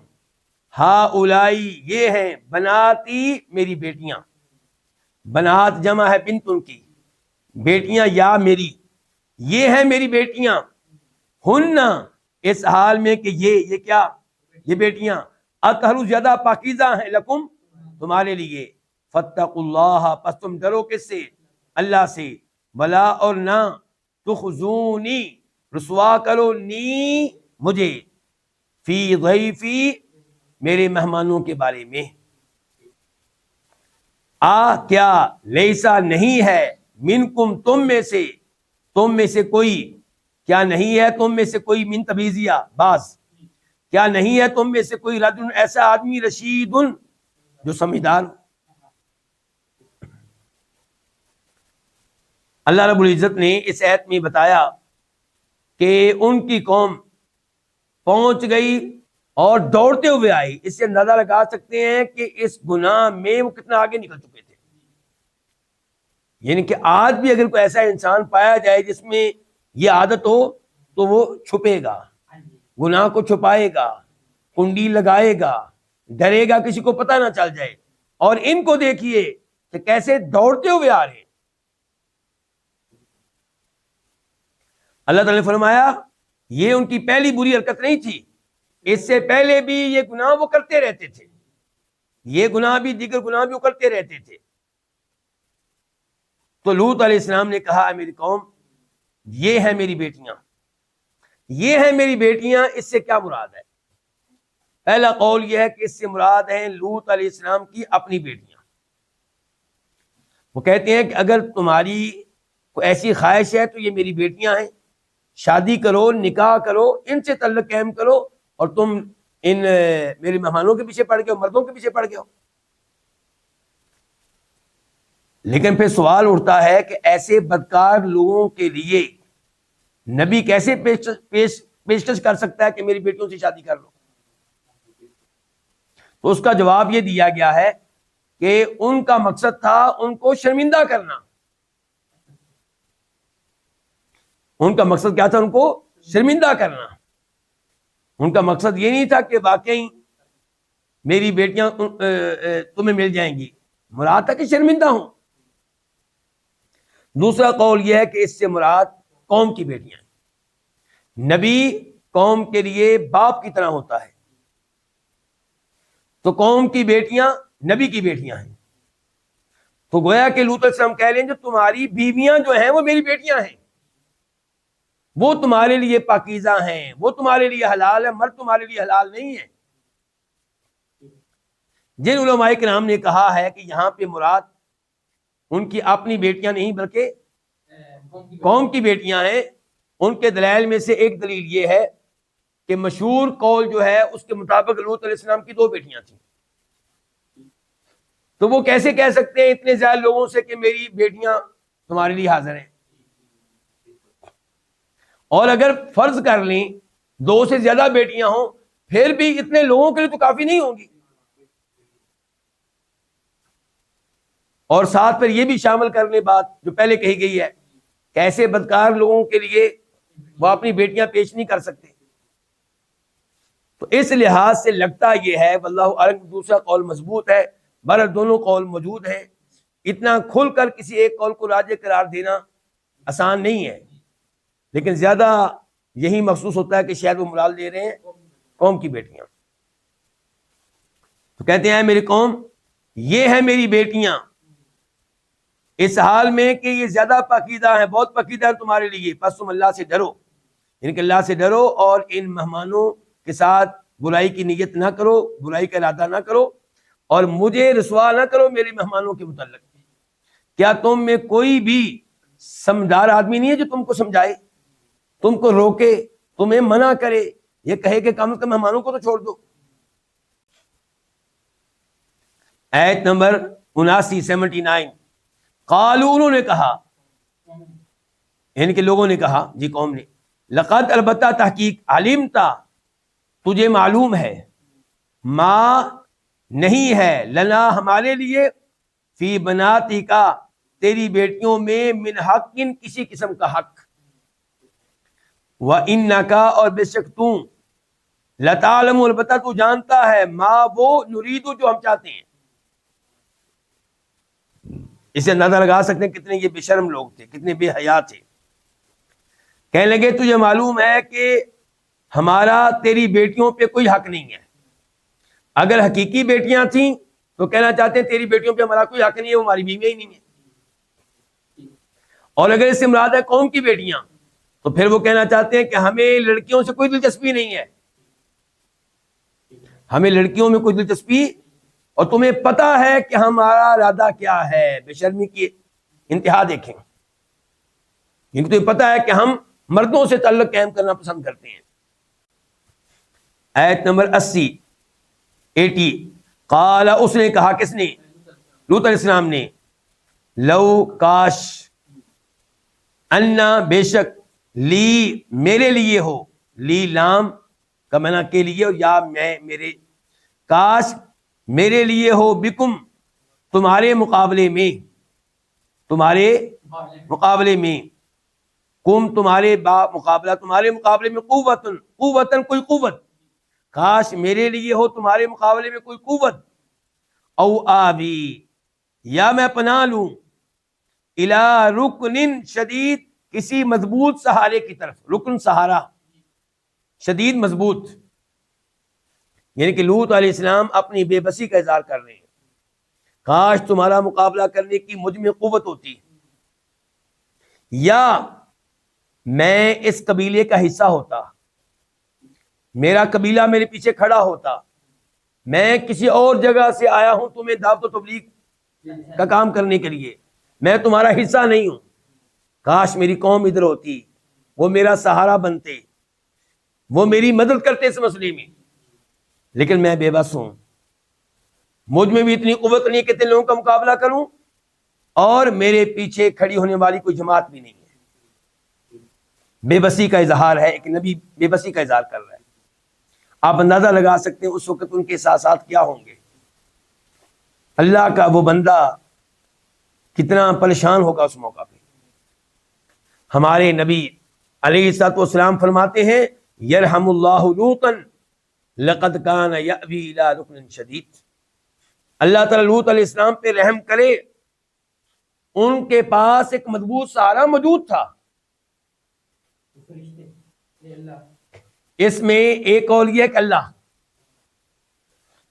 ہاؤلائی یہ ہیں، بناتی میری بیٹیاں. بنات جمع ہے بنتن کی، بیٹیاں یا میری، یہ ہیں میری بیٹیاں. ہن اس حال میں کہ یہ کیا، یہ بیٹیاں، اطہر زیادہ پاکیزہ ہیں، لکم تمہارے لیے. فاتقوا اللہ، پس تم ڈرو کس سے؟ اللہ سے. ولا اور نہ، تخزونی رسوا کرو نی مجھے، فی ضیفی میرے مہمانوں کے بارے میں. کیا لیسا نہیں ہے، منکم تم میں سے کوئی، کیا نہیں ہے تم میں سے کوئی، من تبیزیہ بعض، کیا نہیں ہے تم میں سے کوئی، رجل ایسا آدمی، رشید جو سمجھدار. اللہ رب العزت نے اس آیت میں بتایا کہ ان کی قوم پہنچ گئی اور دوڑتے ہوئے آئی. اس سے اندازہ لگا سکتے ہیں کہ اس گناہ میں وہ کتنا آگے نکل چکے تھے. یعنی کہ آج بھی اگر کوئی ایسا انسان پایا جائے جس میں یہ عادت ہو تو وہ چھپے گا، گناہ کو چھپائے گا، کنڈی لگائے گا، ڈرے گا کسی کو پتہ نہ چل جائے. اور ان کو دیکھیے کہ کیسے دوڑتے ہوئے آ رہے ہیں. اللہ تعالیٰ نے فرمایا یہ ان کی پہلی بری حرکت نہیں تھی، اس سے پہلے بھی یہ گناہ وہ کرتے رہتے تھے، یہ گناہ بھی، دیگر گناہ بھی وہ کرتے رہتے تھے. تو لوط علیہ السلام نے کہا، میری قوم یہ ہیں میری بیٹیاں، یہ ہیں میری بیٹیاں. اس سے کیا مراد ہے؟ پہلا قول یہ ہے کہ اس سے مراد ہیں لوط علیہ السلام کی اپنی بیٹیاں. وہ کہتے ہیں کہ اگر تمہاری کوئی ایسی خواہش ہے تو یہ میری بیٹیاں ہیں، شادی کرو، نکاح کرو، ان سے تعلق قائم کرو، اور تم ان میرے مہمانوں کے پیچھے پڑ گئے ہو، مردوں کے پیچھے پڑ گئے ہو. لیکن پھر سوال اٹھتا ہے کہ ایسے بدکار لوگوں کے لیے نبی کیسے پیشکش کر سکتا ہے کہ میری بیٹیوں سے شادی کر لو؟ تو اس کا جواب یہ دیا گیا ہے کہ ان کا مقصد تھا ان کو شرمندہ کرنا. ان کا مقصد کیا تھا؟ ان کو شرمندہ کرنا. ان کا مقصد یہ نہیں تھا کہ واقعی میری بیٹیاں تمہیں مل جائیں گی، مراد تھا کہ شرمندہ ہوں. دوسرا قول یہ ہے کہ اس سے مراد قوم کی بیٹیاں ہیں. نبی قوم کے لیے باپ کی طرح ہوتا ہے، تو قوم کی بیٹیاں نبی کی بیٹیاں ہیں. تو گویا کہ لوط علیہ السلام کہہ لیں جو تمہاری بیویاں جو ہیں وہ میری بیٹیاں ہیں، وہ تمہارے لیے پاکیزہ ہیں، وہ تمہارے لیے حلال ہے، مرد تمہارے لیے حلال نہیں ہے. جن علماء کرام نے کہا ہے کہ یہاں پہ مراد ان کی اپنی بیٹیاں نہیں بلکہ قوم کی بیٹیاں ہیں، ان کے دلائل میں سے ایک دلیل یہ ہے کہ مشہور قول جو ہے اس کے مطابق لوط علیہ السلام کی 2 بیٹیاں تھیں. تو وہ کیسے کہہ سکتے ہیں اتنے زیادہ لوگوں سے کہ میری بیٹیاں تمہارے لیے حاضر ہیں؟ اور اگر فرض کر لیں 2 سے زیادہ بیٹیاں ہوں پھر بھی اتنے لوگوں کے لیے تو کافی نہیں ہوں گی. اور ساتھ پھر یہ بھی شامل کر لیں بات جو پہلے کہی گئی ہے کہ ایسے بدکار لوگوں کے لیے وہ اپنی بیٹیاں پیش نہیں کر سکتے. تو اس لحاظ سے لگتا یہ ہے، واللہ اعلم، دوسرا قول مضبوط ہے. بہرحال دونوں قول موجود ہیں. اتنا کھل کر کسی ایک قول کو راجح قرار دینا آسان نہیں ہے، لیکن زیادہ یہی محسوس ہوتا ہے کہ شاید وہ مراد لے رہے ہیں قوم کی بیٹیاں. تو کہتے ہیں میری قوم یہ ہے میری بیٹیاں، اس حال میں کہ یہ زیادہ پاکیزہ ہیں، بہت پاکیزہ ہیں تمہارے لیے، پس تم اللہ سے ڈرو، یعنی کہ اللہ سے ڈرو اور ان مہمانوں کے ساتھ برائی کی نیت نہ کرو، برائی کا ارادہ نہ کرو، اور مجھے رسوا نہ کرو میرے مہمانوں کے متعلق. کیا تم میں کوئی بھی سمجھدار آدمی نہیں ہے جو تم کو سمجھائے، تم کو روکے، تمہیں منع کرے، یہ کہے کہ کم از کم مہمانوں کو تو چھوڑ دو؟ آیت نمبر 79 قالوا، انہوں نے کہا، یعنی کہ لوگوں نے کہا، جی قوم نے، لقد، البتہ تحقیق، علمتا، تجھے معلوم ہے، ما نہیں ہے، لنا ہمارے لیے، فی بناتی کا، تیری بیٹیوں میں من حق کسی قسم کا حق، وَإِنَّكَ اور بے شک تو لَتَعْلَمُ البتہ تو جانتا ہے ما وہ نریدو جو ہم چاہتے ہیں. اسے اندازہ لگا سکتے ہیں کتنے یہ بے شرم لوگ تھے، کتنے بے حیا تھے. کہنے لگے تجھے معلوم ہے کہ ہمارا تیری بیٹیوں پہ کوئی حق نہیں ہے. اگر حقیقی بیٹیاں تھیں تو کہنا چاہتے ہیں تیری بیٹیوں پہ ہمارا کوئی حق نہیں ہے، وہ ہماری بیویاں ہی نہیں ہے. اور اگر اس سے مراد ہے قوم کی بیٹیاں تو پھر وہ کہنا چاہتے ہیں کہ ہمیں لڑکیوں سے کوئی دلچسپی نہیں ہے، ہمیں لڑکیوں میں کوئی دلچسپی، اور تمہیں پتا ہے کہ ہمارا ارادہ کیا ہے. بے شرمی کی انتہا دیکھیں، کیونکہ تمہیں پتا ہے کہ ہم مردوں سے تعلق قائم کرنا پسند کرتے ہیں. آیت نمبر 80 قال اس نے کہا، کس نے؟ لوط علیہ السلام نے. لو کاش، انا بے شک، لی میرے لیے ہو، لی لام کا معنی کے لیے، اور یا میں میرے، کاش میرے لیے ہو، بکم تمہارے مقابلے میں، تمہارے مقابلے میں، کم تمہارے مقابلہ، تمہارے مقابلے میں، قوتن کوئی قوت، کاش میرے لیے ہو تمہارے مقابلے میں کوئی قوت، او آبی یا میں پناہ لوں، الی رکن شدید کسی مضبوط سہارے کی طرف. رکن سہارا، شدید مضبوط، یعنی کہ لوط علیہ السلام اپنی بے بسی کا اظہار کر رہے ہیں. کاش تمہارا مقابلہ کرنے کی مجھ میں قوت ہوتی، یا میں اس قبیلے کا حصہ ہوتا، میرا قبیلہ میرے پیچھے کھڑا ہوتا. میں کسی اور جگہ سے آیا ہوں تمہیں دعوت و تبلیغ کا کام کرنے کے لیے، میں تمہارا حصہ نہیں ہوں. کاش میری قوم ادھر ہوتی، وہ میرا سہارا بنتے، وہ میری مدد کرتے اس مسئلے میں، لیکن میں بے بس ہوں. مجھ میں بھی اتنی قوت نہیں کہ اتنے لوگوں کا مقابلہ کروں، اور میرے پیچھے کھڑی ہونے والی کوئی جماعت بھی نہیں ہے. بے بسی کا اظہار ہے، ایک نبی بے بسی کا اظہار کر رہا ہے. آپ اندازہ لگا سکتے ہیں اس وقت ان کے احساسات کیا ہوں گے. اللہ کا وہ بندہ کتنا پریشان ہوگا اس موقع پہ. ہمارے نبی علیہ الصلوۃ والسلام فرماتے ہیں، یرحم اللہ لوطا لقد کان یأوی الی رکن شدید. اللہ تعالیٰ لوط علیہ السلام پہ رحم کرے، ان کے پاس ایک مضبوط سہارا موجود تھا. اس میں ایک اولیاء کہ اللہ،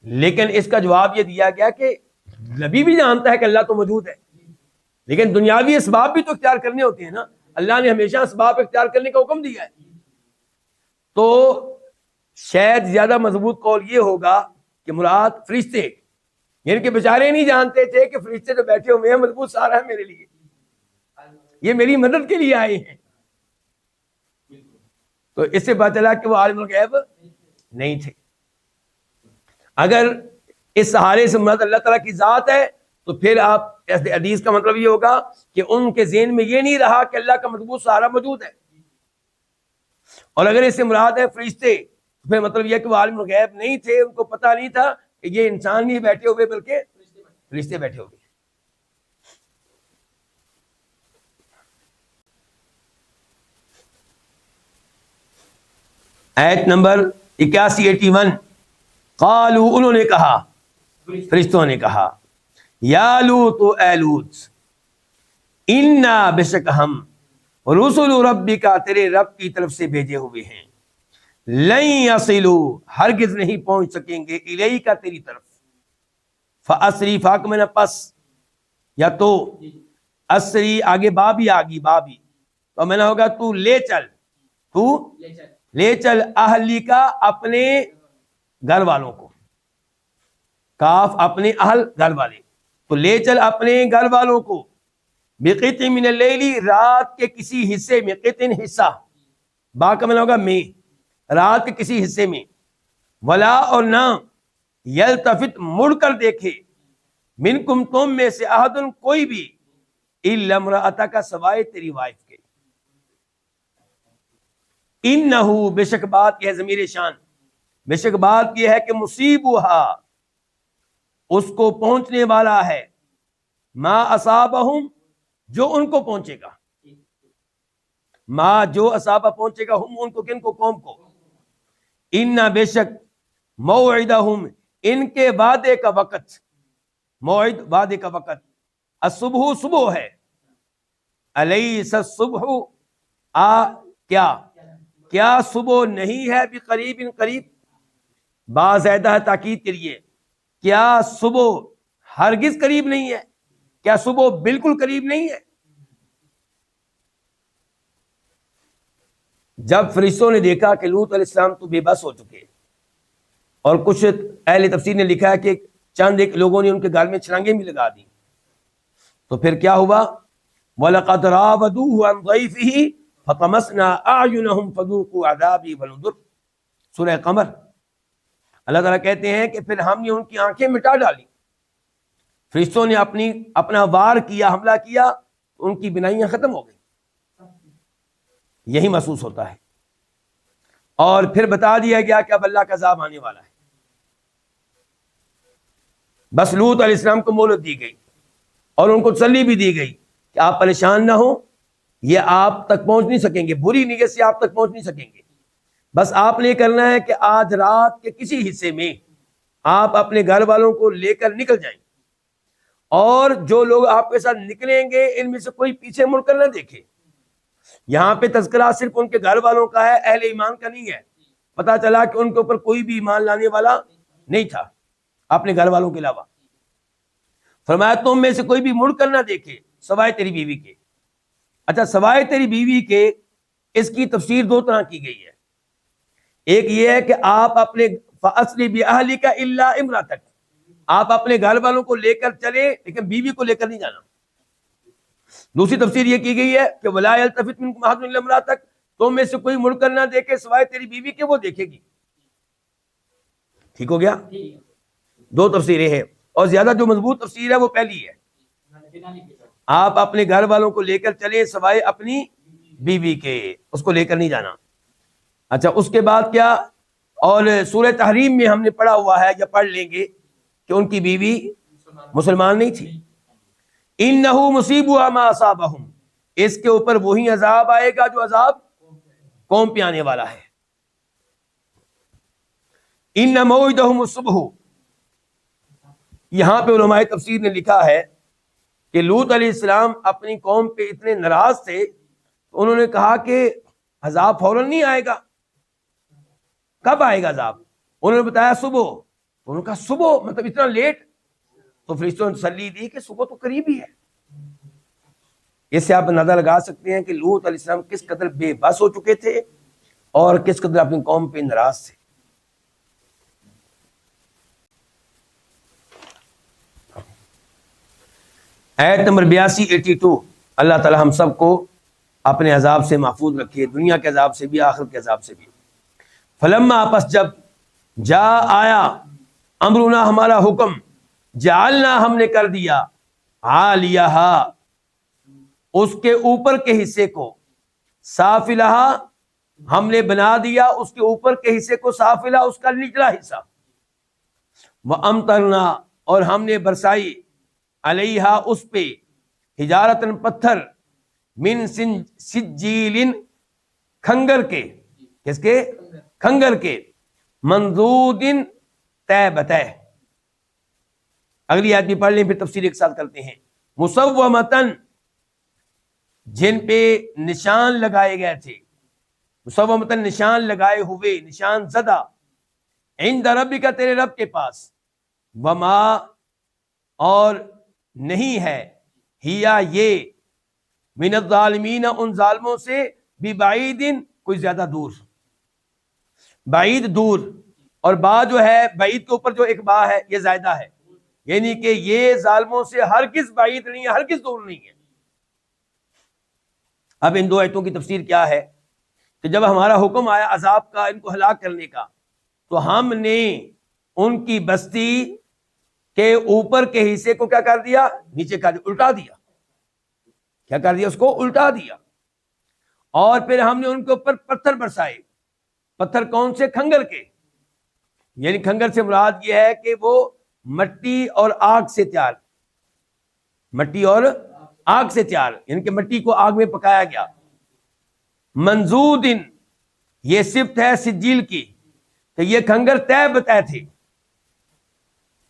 لیکن اس کا جواب یہ دیا گیا کہ نبی بھی جانتا ہے کہ اللہ تو موجود ہے، لیکن دنیاوی اسباب بھی تو اختیار کرنے ہوتے ہیں نا. اللہ نے ہمیشہ اسباب اختیار کرنے کا حکم دیا ہے. تو شاید زیادہ مضبوط قول یہ ہوگا کہ مراد فرشتے، یعنی کہ بیچارے نہیں جانتے تھے کہ فرشتے تو بیٹھے ہوئے ہیں، مضبوط سہارا ہے میرے لیے، یہ میری مدد کے لیے آئے ہیں. تو اس سے پتہ چلا کہ وہ عالم الغیب نہیں تھے. اگر اس سہارے سے مراد اللہ تعالیٰ کی ذات ہے تو پھر آپ حدیث کا مطلب یہ ہوگا کہ ان کے ذہن میں یہ نہیں رہا کہ اللہ کا مضبوط سہارا موجود ہے. اور اگر اس سے مراد ہے فرشتے تو پھر مطلب یہ کہ وہ عالم الغیب نہیں تھے، ان کو پتہ نہیں تھا کہ یہ انسان نہیں بیٹھے ہوئے بلکہ فرشتے بیٹھے ہوئے. آیت نمبر 81 قالوا انہوں نے کہا، فرشتوں نے کہا، یا لوط اے لوط، انا بے شک ہم رسول ربک تیرے رب کی طرف سے بھیجے ہوئے ہیں، لن یصلوا ہرگز نہیں پہنچ سکیں گے، الیک تیری طرف، فاسری فاک میں پس، یا تو اسری آگے بابی آگی بابی تو میں نے ہوگا تو لے چل، تو لے چل اہلی کا اپنے گھر والوں کو، کاف اپنے اہل گھر والے، تو لے چل اپنے گھر والوں کو، بقطع من اللیل رات کے کسی حصے میں، قطع حصہ، با کا معنی ہوگا میں، رات کے کسی حصے میں، ولا اور نہ، یلتفت مڑ کر دیکھے، منکم تم میں سے احد کوئی بھی، الا امرأتک سوائے تیری وائف کے، انہو بے شک بات یہ ہے، ضمیر شان، بے شک بات یہ ہے کہ مصیبہا اس کو پہنچنے والا ہے، ما اصابہم جو ان کو پہنچے گا، ما جو اصابہ پہنچے گا، ہم ان کو، کن کو؟ قوم کو، انا بے شک، موعدہم ان کے وعدے کا وقت، موعد وعدے کا وقت، الصبح صبح ہے، الیس الصبح کیا صبح نہیں ہے، بقریب قریب، با زیادہ ہے تاکید کے لیے، کیا صبح ہرگز قریب نہیں ہے، کیا صبح بالکل قریب نہیں ہے؟ جب فرشتوں نے دیکھا کہ لوط علیہ السلام تو بے بس ہو چکے، اور کچھ اہل تفسیر نے لکھا ہے کہ چند ایک لوگوں نے ان کے گال میں چھلانگیں بھی لگا دی، تو پھر کیا ہوا؟ وَلَقَدْ رَاوَدُوهُ عَنْ ضَيْفِهِ فَطَمَسْنَا أَعْيُنَهُمْ فَذُوقُوا عَذَابِي وَنُذُرِ، سورہ قمر۔ اللہ تعالیٰ کہتے ہیں کہ پھر ہم نے ان کی آنکھیں مٹا ڈالی، فرشتوں نے اپنا وار کیا، حملہ کیا، ان کی بینائیاں ختم ہو گئی۔ یہی محسوس ہوتا ہے، اور پھر بتا دیا گیا کہ اب اللہ کا عذاب آنے والا ہے۔ بس لوط علیہ السلام کو مہلت دی گئی، اور ان کو تسلی بھی دی گئی کہ آپ پریشان نہ ہوں، یہ آپ تک پہنچ نہیں سکیں گے، بری نیت سے آپ تک پہنچ نہیں سکیں گے، بس آپ نے کرنا ہے کہ آج رات کے کسی حصے میں آپ اپنے گھر والوں کو لے کر نکل جائیں، اور جو لوگ آپ کے ساتھ نکلیں گے ان میں سے کوئی پیچھے مڑ کر نہ دیکھے۔ یہاں پہ تذکرہ صرف ان کے گھر والوں کا ہے، اہل ایمان کا نہیں ہے۔ پتا چلا کہ ان کے اوپر کوئی بھی ایمان لانے والا نہیں تھا اپنے گھر والوں کے علاوہ۔ فرمایا تم میں سے کوئی بھی مڑ کر نہ دیکھے سوائے تیری بیوی کے۔ اچھا، سوائے تیری بیوی کے، اس کی تفسیر دو طرح کی گئی ہے۔ ایک یہ ہے کہ آپ اپنے فَأَسْرِ بِأَهْلِكَ إِلَّا امْرَأَتَكَ، آپ اپنے گھر والوں کو لے کر چلے لیکن بیوی کو لے کر نہیں جانا۔ دوسری تفسیر یہ کی گئی ہے کہ وَلَا يَلْتَفِتْ مِنكُمْ أَحَدٌ إِلَّا امْرَأَتَكَ، تم میں سے کوئی مڑ کر نہ دیکھے سوائے تیری بیوی کے، وہ دیکھے گی۔ ٹھیک ہو گیا؟ دو تفسیریں ہیں، اور زیادہ جو مضبوط تفسیر ہے وہ پہلی ہے، آپ اپنے گھر والوں کو لے کر چلے سوائے اپنی بیوی کے، اس کو لے کر نہیں جانا۔ اچھا، اس کے بعد کیا؟ اور سورہ تحریم میں ہم نے پڑھا ہوا ہے، یا پڑھ لیں گے، کہ ان کی بیوی مسلمان نہیں تھی۔ انہو مصیبھا ما اصابہم، اس کے اوپر وہی عذاب آئے گا جو عذاب قوم پہ آنے والا ہے۔ ان موعدہم الصبح، یہاں پہ علماء تفسیر نے لکھا ہے کہ لوط علیہ السلام اپنی قوم پہ اتنے ناراض تھے، تو انہوں نے کہا کہ عذاب فوراً نہیں آئے گا، کب آئے گا عذاب؟ انہوں نے بتایا صبح، تو انہوں نے کہا صبح مطلب اتنا لیٹ؟ تو فرشتوں نے تسلی دی کہ صبح تو قریب ہی ہے۔ اس سے آپ اندازہ لگا سکتے ہیں کہ لوط علیہ السلام کس قدر بے بس ہو چکے تھے اور کس قدر اپنی قوم پہ ناراض تھے۔ آیت نمبر 82 اللہ تعالی ہم سب کو اپنے عذاب سے محفوظ رکھے، دنیا کے عذاب سے بھی، آخرت کے عذاب سے بھی۔ فلما، پس جب، جا آیا، امرنا ہمارا حکم، جعلنا ہم نے کر دیا، عالیہا اس کے اوپر کے حصے کو، سافلہا ہم نے بنا دیا اس کے اوپر کے حصے کو، سافلہ اس کا نچلا حصہ، وامطرنا اور ہم نے برسائی، علیہا اس پہ، حجارتن پتھر، من سجیل کھنگر کے، کس کے؟ کھنگر کے، منضود تہ بتہ۔ اگلی آیت بھی پڑھ لیں پھر تفسیر ایک ساتھ کرتے ہیں۔ مسومتن، جن پہ نشان لگائے گئے تھے، مسومتن نشان لگائے ہوئے، نشان زدہ، عند ربک تیرے رب کے پاس، وما اور نہیں ہے، ہیا یہ، من الظالمین ان ظالموں سے، ببعید کوئی زیادہ دور، بعید دور، اور با جو ہے بعید کے اوپر جو ایک با ہے یہ زائدہ ہے، یعنی کہ یہ ظالموں سے ہرگز بعید نہیں ہے، ہرگز دور نہیں ہے۔ اب ان دو آیتوں کی تفسیر کیا ہے کہ جب ہمارا حکم آیا عذاب کا، ان کو ہلاک کرنے کا، تو ہم نے ان کی بستی کے اوپر کے حصے کو کیا کر دیا؟ نیچے کر دیا، الٹا دیا۔ کیا کر دیا؟ اس کو الٹا دیا، اور پھر ہم نے ان کے اوپر پتھر برسائے۔ پتھر کون سے؟ کھنگر کے، یعنی کھنگر سے مراد یہ ہے کہ وہ مٹی اور آگ سے تیار، مٹی اور آگ سے تیار، یعنی کہ مٹی کو آگ میں پکایا گیا. منضود، یہ صفت ہے سجیل کی کہ یہ کھنگر طے بتائے تھے،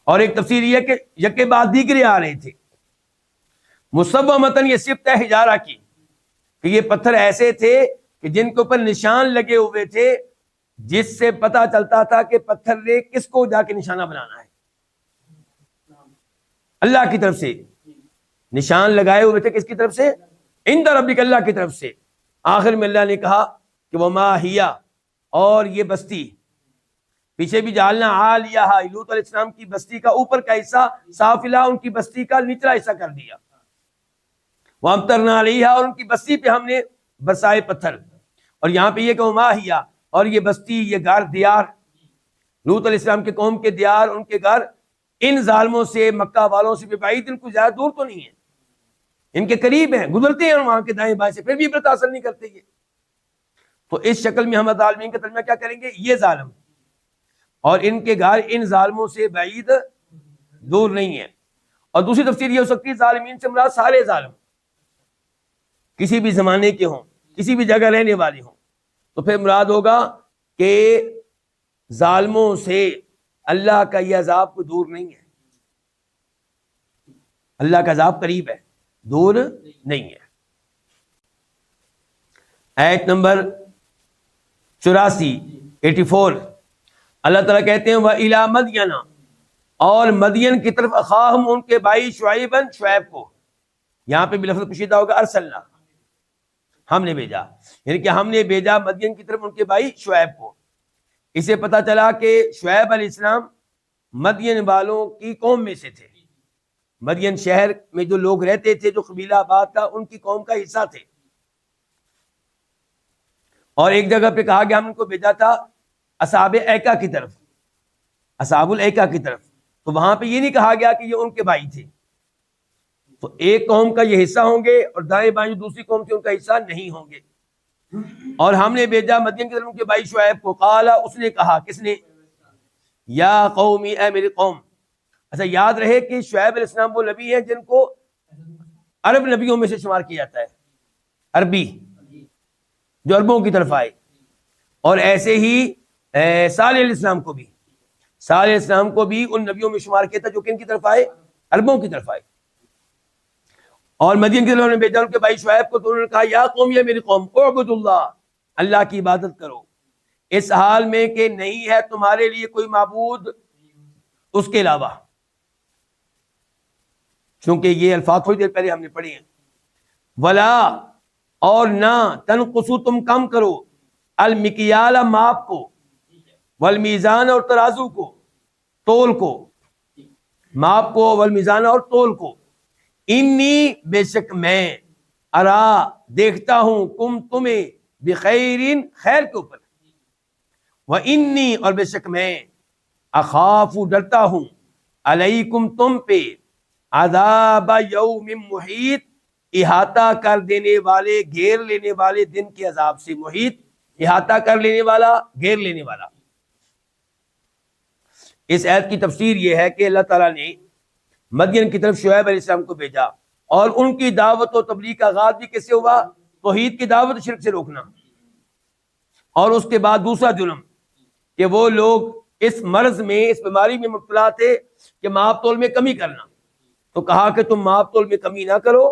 اور ایک تفسیر یہ کہ یکے بعد دیگرے آ رہے تھے. مصومتاً، یہ صفت ہے حجارہ کی کہ یہ پتھر ایسے تھے کہ جن کے اوپر نشان لگے ہوئے تھے، جس سے پتا چلتا تھا کہ پتھر نے کس کو جا کے نشانہ بنانا ہے. اللہ کی طرف سے نشان لگائے ہوئے تھے، کس کی طرف سے؟ عند ربک، اللہ کی طرف سے. آخر میں اللہ نے کہا کہ وما ہیا، اور یہ بستی، پیچھے بھی جعلنا عالیہا، لوط علیہ السلام کی بستی کا اوپر کا حصہ سافلا، ان کی بستی کا نچلا حصہ کر دیا. وامطرنا علیہا، اور ان کی بستی پہ ہم نے برسائے پتھر. اور یہاں پہ یہ کہ وما ہیا، اور یہ بستی، یہ گھر، دیار، لوط علیہ السلام کے قوم کے دیار، ان کے گھر، ان ظالموں سے، مکہ والوں سے بعید، ان کو زیادہ دور تو نہیں ہے، ان کے قریب ہیں، گزرتے ہیں وہاں کے دائیں بائیں سے، پھر بھی عبرت حاصل نہیں کرتے یہ. تو اس شکل میں ہم ظالمین کا ترجمہ کیا کریں گے؟ یہ ظالم، اور ان کے گھر ان ظالموں سے بعید، دور نہیں ہے. اور دوسری تفسیر یہ ہو سکتی ہے ظالمین سے مراد سارے ظالم، کسی بھی زمانے کے ہوں، کسی بھی جگہ رہنے والے ہوں. تو پھر مراد ہوگا کہ ظالموں سے اللہ کا یہ عذاب کو دور نہیں ہے، اللہ کا عذاب قریب ہے، دور نہیں ہے. آیت نمبر 84 84، اللہ تعالیٰ کہتے ہیں وَإِلَىٰ مَدْيَنَ، اور مدین کی طرف اخاہم، ان کے بھائی شعیباً، شعیب کو. یہاں پہ بھی لفظ پوشیدہ ہوگا ارسلنا، ہم نے بھیجا، یعنی کہ ہم نے بھیجا مدین کی طرف ان کے بھائی شعیب کو. اسے پتہ چلا کہ شعیب علیہ السلام مدین والوں کی قوم میں سے تھے، مدین شہر میں جو لوگ رہتے تھے، جو قبیلہ آباد تھا، ان کی قوم کا حصہ تھے. اور ایک جگہ پہ کہا گیا ہم ان کو بھیجا تھا اصحاب ایکا کی طرف، اصحاب الایکا کی طرف. تو وہاں پہ یہ نہیں کہا گیا کہ یہ ان کے بھائی تھے. تو ایک قوم کا یہ حصہ ہوں گے، اور دائیں بائیں جو دوسری قوم تھی ان کا حصہ نہیں ہوں گے. اور ہم نے بھیجا مدین کی طرف ان کے بھائی شعیب کو. قالا، اس نے کہا، کس نے؟ یا قومی، اے میری قوم. اچھا یاد رہے کہ شعیب علیہ السلام وہ نبی ہیں جن کو عرب نبیوں میں سے شمار کیا جاتا ہے، عربی، جو عربوں کی طرف آئے. اور ایسے ہی صالح علیہ السلام کو بھی، صالح علیہ السلام کو بھی ان نبیوں میں شمار کیا تھا جو کن کی طرف آئے؟ عربوں کی طرف آئے. اور مدین کی طرف نے بھیجا ان کے بھائی شعیب کو، تو انہوں نے کہا یا قوم، یہ میری قوم، اعبدوا اللہ، اللہ کی عبادت کرو، اس حال میں کہ نہیں ہے تمہارے لیے کوئی معبود اس کے علاوہ. چونکہ یہ الفاظ تھوڑی دیر پہلے ہم نے پڑھے ہیں. ولا، اور نہ، تنقصو، تم کم کرو، المکیال، ماپ کو، والمیزان، اور ترازو کو، تول کو، ماپ کو، والمیزان، اور تول کو. انی، بے شک میں، ارا، دیکھتا ہوں، تمہیں، بخیرین، خیر کے اوپر. وانی، اور بے شک میں، اخاف، ڈرتا ہوں، علیکم، تم پہ، عذاب یوم محیط، احاطہ کر دینے والے، گھیر لینے والے دن کے عذاب سے. محیط، احاطہ کر لینے والا، گھیر لینے والا. اس آیت کی تفسیر یہ ہے کہ اللہ تعالیٰ نے مدین کی طرف شعیب علیہ السلام کو بھیجا، اور ان کی دعوت و تبلیغ کا آغاز بھی کس سے ہوا؟ توحید کی دعوت، شرک سے روکنا. اور اس کے بعد دوسرا جرم کہ وہ لوگ اس مرض میں، اس بیماری میں مبتلا تھے کہ ماپ تول میں کمی کرنا. تو کہا کہ تم ماپ تول میں کمی نہ کرو.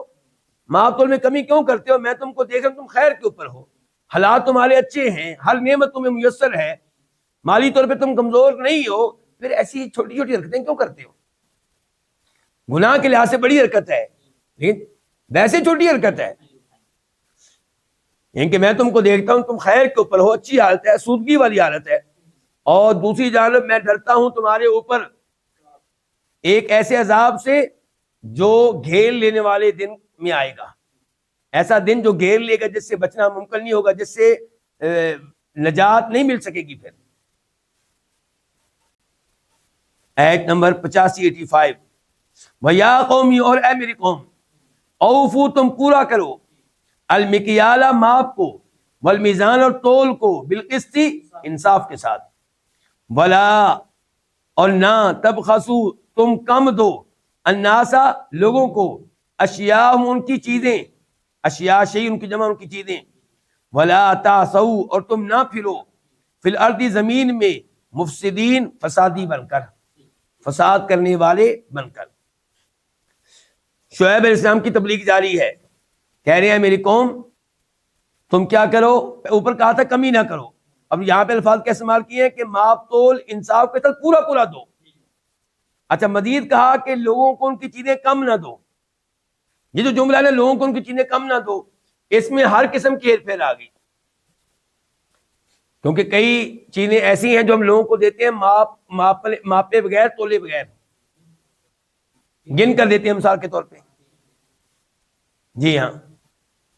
ماپ تول میں کمی کیوں کرتے ہو؟ میں تم کو دیکھ رہا ہوں تم خیر کے اوپر ہو، حالات تمہارے اچھے ہیں، ہر نعمت تمہیں میسر ہے، مالی طور پہ تم کمزور نہیں ہو، پھر ایسی چھوٹی چھوٹی حرکتیں کیوں کرتے ہو؟ گناہ کے لحاظ سے بڑی حرکت ہے، لیکن ویسے چھوٹی حرکت ہے. یعنی کہ میں تم کو دیکھتا ہوں تم خیر کے اوپر ہو، اچھی حالت ہے، سودگی والی حالت ہے. اور دوسری جانب میں ڈرتا ہوں تمہارے اوپر ایک ایسے عذاب سے جو گھیر لینے والے دن میں آئے گا. ایسا دن جو گھیر لے گا، جس سے بچنا ممکن نہیں ہوگا، جس سے نجات نہیں مل سکے گی. پھر آیت نمبر 85 وَيَا قَوْمِ، اور اے میری قوم، اوفو، تم پورا کرو، المکیال، ماپ کو، والمیزان، اور تول کو، بالقسط، انصاف کے ساتھ. ولا، اور نہ، تبخسو، تم کم دو، الناسا، لوگوں کو، اشیاء ان کی چیزیں، اشیاء شیء ان کی جمع ان کی چیزیں، ولا تعثوا اور تم نہ پھرو فی الارض زمین میں مفسدین فسادی بن کر، فساد کرنے والے بن کر۔ شعیب علیہ السلام کی تبلیغ جاری ہے، کہہ رہے ہیں میری قوم تم کیا کرو، اوپر کہا تھا کمی نہ کرو، اب یہاں پہ الفاظ کیا استعمال کیے ہیں کہ ماپ تول انصاف کے ساتھ پورا پورا دو۔ اچھا مزید کہا کہ لوگوں کو ان کی چیزیں کم نہ دو، یہ جو جملہ ہے لوگوں کو ان کی چیزیں کم نہ دو، اس میں ہر قسم کی ہیر پھیر آ گئی، کیونکہ کئی چیزیں ایسی ہیں جو ہم لوگوں کو دیتے ہیں ماپے بغیر، تولے بغیر، گن کر دیتے ہیں مثال کے طور پہ۔ جی ہاں،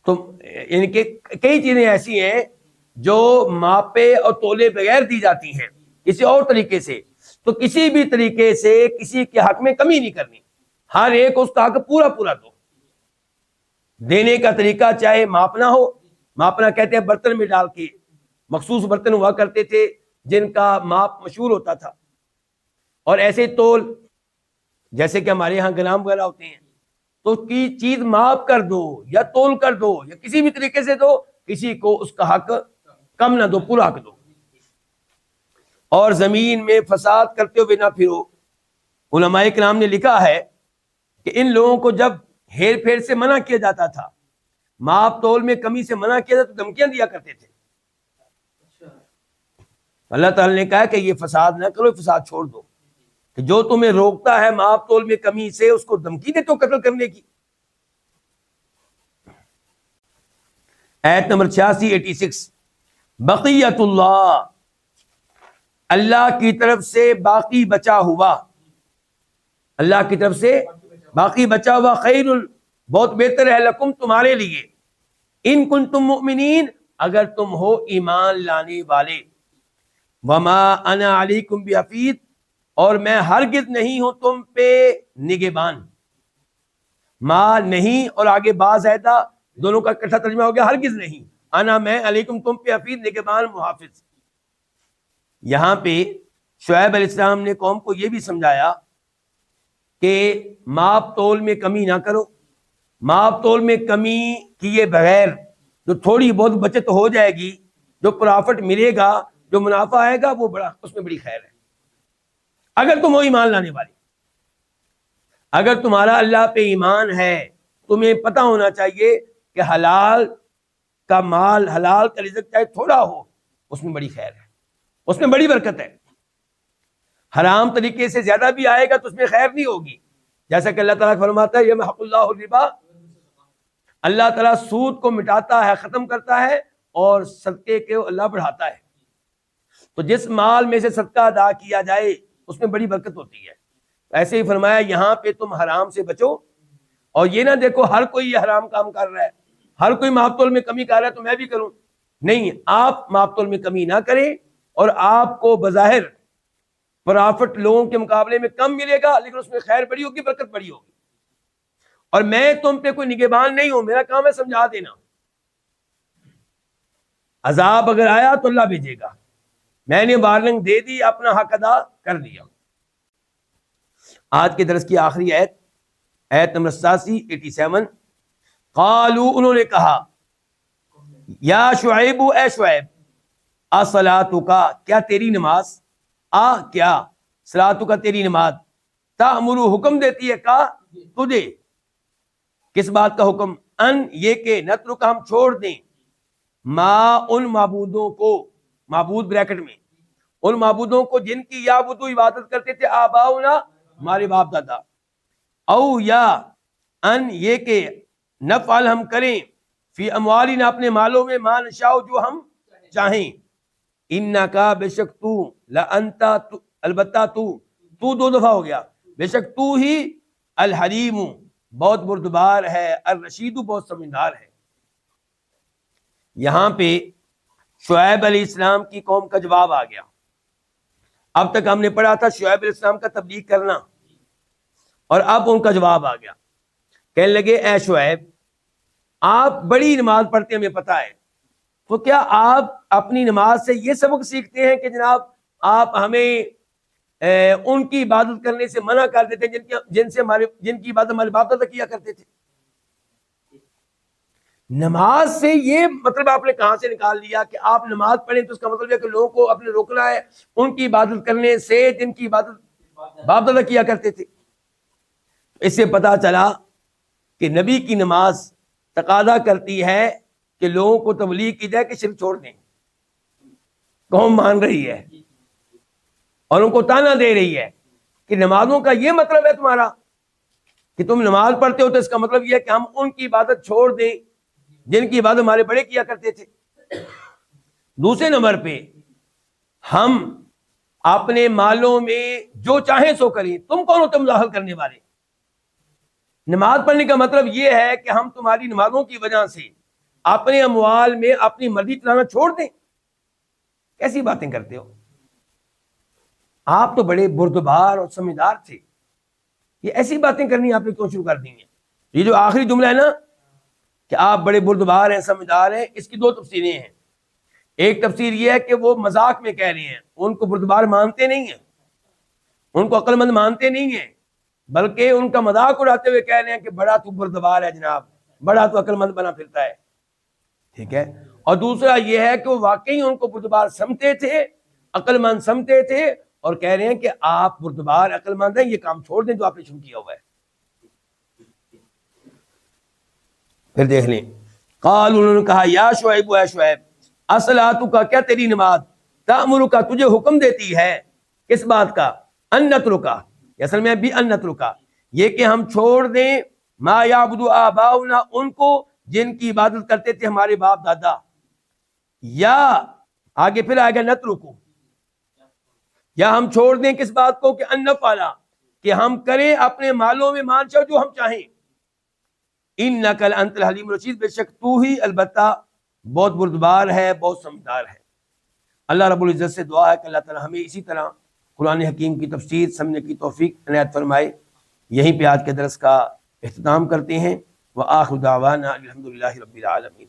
تو یعنی کہ کئی چیزیں ایسی ہیں جو ماپے اور تولے بغیر دی جاتی ہیں کسی اور طریقے سے، تو کسی بھی طریقے سے کسی کے حق میں کمی نہیں کرنی، ہر ایک اس کا حق پورا پورا دو۔ دینے کا طریقہ چاہے ماپنا ہو، ماپنا کہتے ہیں برتن میں ڈال کے، مخصوص برتن ہوا کرتے تھے جن کا ماپ مشہور ہوتا تھا، اور ایسے تول جیسے کہ ہمارے ہاں گرام وغیرہ ہوتے ہیں، تو کی چیز ماپ کر دو یا تول کر دو یا کسی بھی طریقے سے دو، کسی کو اس کا حق کم نہ دو، پورا حق دو۔ اور زمین میں فساد کرتے ہوئے نہ پھرو۔ علماء کرام نے لکھا ہے کہ ان لوگوں کو جب ہیر پھیر سے منع کیا جاتا تھا، ماپ تول میں کمی سے منع کیا جاتا تو دھمکیاں دیا کرتے تھے۔ اللہ تعالی نے کہا کہ یہ فساد نہ کرو، فساد چھوڑ دو، کہ جو تمہیں روکتا ہے ماپ تول میں کمی سے اس کو دھمکی دے تو قتل کرنے کی۔ آیت نمبر 86 بقیت اللہ، اللہ کی طرف سے باقی بچا ہوا، اللہ کی طرف سے باقی بچا ہوا، خیر بہت بہتر ہے، لکم تمہارے لیے، ان کنتم مؤمنین اگر تم ہو ایمان لانے والے، وما انا علیکم بحفیظ اور میں ہرگز نہیں ہوں تم پہ نگہبان۔ ما نہیں اور آگے با زائدہ دونوں کا اکٹھا ترجمہ ہو گیا ہرگز نہیں، انا میں، علیکم تم پہ، حفیظ نگہبان محافظ۔ یہاں پہ شعیب علیہ السلام نے قوم کو یہ بھی سمجھایا کہ ماپ تول میں کمی نہ کرو، ماپ تول میں کمی کیے بغیر جو تھوڑی بہت بچت ہو جائے گی، جو پرافٹ ملے گا، جو منافع آئے گا، وہ بڑا، اس میں بڑی خیر ہے، اگر تم ہو ایمان لانے والے۔ اگر تمہارا اللہ پہ ایمان ہے، تمہیں پتہ ہونا چاہیے کہ حلال کا مال، حلال کا رزق چاہے تھوڑا ہو، اس میں بڑی خیر ہے، اس میں بڑی برکت ہے۔ حرام طریقے سے زیادہ بھی آئے گا تو اس میں خیر نہیں ہوگی، جیسا کہ اللہ تعالیٰ فرماتا ہے یمحق اللہ الربا، اللہ تعالیٰ سود کو مٹاتا ہے، ختم کرتا ہے، اور صدقے کو اللہ بڑھاتا ہے۔ تو جس مال میں سے صدقہ ادا کیا جائے اس میں بڑی برکت ہوتی ہے۔ ایسے ہی فرمایا یہاں پہ تم حرام سے بچو، اور یہ نہ دیکھو ہر کوئی یہ حرام کام کر رہا ہے، ہر کوئی ماپ تول میں کمی کر رہا ہے تو میں بھی کروں، نہیں، آپ ماپ تول میں کمی نہ کریں، اور آپ کو بظاہر پرافٹ لوگوں کے مقابلے میں کم ملے گا، لیکن اس میں خیر بڑی ہوگی، برکت بڑی ہوگی۔ اور میں تم پہ کوئی نگہبان نہیں ہوں، میرا کام ہے سمجھا دینا، عذاب اگر آیا تو اللہ بھیجے گا، میں نے وارننگ دے دی، اپنا حق ادا کر دیا۔ آج کے درس کی آخری آیت، آیت نمبر 87 قالو انہوں نے کہا، یا شعیب، اے شعیب، اصلاتک کیا تیری نماز، کیا صلاتک تیری نماز، تأمرو حکم دیتی ہے کا تجھے، کس بات کا حکم، ان یہ کہ نترک ہم چھوڑ دیں، ما ان معبودوں کو، معبود بریکٹ میں، ان معبودوں کو جن کی یعبدو عبادت کرتے تھے آباؤنا ہمارے باپ دادا، او یا ان یہ کہ نفعل ہم کریں، فی اموالنا اپنے مالوں میں، ما نشاء جو ہم چاہیں، انکا بے شک تو، لانتا البتہ تو دو دفعہ ہو گیا، بے شک تو ہی، الحلیم بہت بردبار ہے، الرشید بہت سمجھدار ہے۔ یہاں پہ شعیب علیہ السلام کی قوم کا جواب آ گیا۔ اب تک ہم نے پڑھا تھا شعیب علیہ السلام کا تبلیغ کرنا، اور اب ان کا جواب آ گیا، کہنے لگے اے شعیب آپ بڑی نماز پڑھتے ہیں ہمیں پتہ ہے، تو کیا آپ اپنی نماز سے یہ سبق سیکھتے ہیں کہ جناب آپ ہمیں ان کی عبادت کرنے سے منع کر دیتے ہیں جن کی عبادت ہمارے باپ دادا کیا کرتے تھے؟ نماز سے یہ مطلب آپ نے کہاں سے نکال لیا کہ آپ نماز پڑھیں تو اس کا مطلب ہے کہ لوگوں کو اپنے روکنا ہے ان کی عبادت کرنے سے جن کی عبادت باپ دادا کیا کرتے تھے. اس سے پتا چلا کہ نبی کی نماز تقاضا کرتی ہے کہ لوگوں کو تبلیغ کی جائے کہ شرک چھوڑ دیں. قوم مان رہی ہے اور ان کو تانا دے رہی ہے کہ نمازوں کا یہ مطلب ہے تمہارا کہ تم نماز پڑھتے ہو تو اس کا مطلب یہ ہے کہ ہم ان کی عبادت چھوڑ دیں جن کی عبادت ہمارے بڑے کیا کرتے تھے. دوسرے نمبر پہ ہم اپنے مالوں میں جو چاہیں سو کریں. تم کون ہو تم داخل کرنے والے؟ نماز پڑھنے کا مطلب یہ ہے کہ ہم تمہاری نمازوں کی وجہ سے اپنے اموال میں اپنی مرضی چلانا چھوڑ دیں. کیسی باتیں کرتے ہو؟ آپ تو بڑے بردبار اور سمجھدار تھے, یہ ایسی باتیں کرنی آپ نے کیوں شروع کر دی ہیں؟ یہ جو آخری جملہ ہے نا کہ آپ بڑے بردبار ہیں سمجھدار ہیں, اس کی دو تفسیریں ہیں. ایک تفسیر یہ ہے کہ وہ مذاق میں کہہ رہے ہیں, ان کو بردبار مانتے نہیں ہیں, ان کو عقل مند مانتے نہیں ہیں, بلکہ ان کا مذاق اڑاتے ہوئے کہہ رہے ہیں کہ بڑا تو بردبار ہے جناب, بڑا تو عقل مند بنا پھرتا ہے. ٹھیک ہے. اور دوسرا یہ ہے کہ وہ واقعی ان کو بردبار سمجھتے تھے, عقل مند سمجھتے تھے, اور کہہ رہے ہیں کہ آپ بردبار عقل مند ہیں, یہ کام چھوڑ دیں جو آپ نے شروع کیا ہوا ہے. پھر دیکھ لیں, قال انہوں نے کہا یا شعیب, اے شعیب, اصلاتک کا کیا تیری نماز, تأمرک تجھے حکم دیتی ہے کس بات کا, ان نترکا, اصل میں بھی ان نترکا, یہ کہ ہم چھوڑ دیں ما یعبد آباؤنا, ان کو جن کی عبادت کرتے تھے ہمارے باپ دادا, یا آگے پھر آئے گا نترکو, یا ہم چھوڑ دیں کس بات کو کہ ان نفعلا, کہ ہم کریں اپنے مالوں میں مانشا جو ہم چاہیں. انک لانت الحلیم الرشید, بے شک تو ہی البتہ بہت بردبار ہے, بہت سمجھدار ہے. اللہ رب العزت سے دعا ہے کہ اللہ تعالی ہمیں اسی طرح قرآن حکیم کی تفسیر سمجھنے کی توفیق عنایت فرمائے. یہیں پہ آج کے درس کا اختتام کرتے ہیں. وآخر دعوانا الحمدللہ رب العالمین.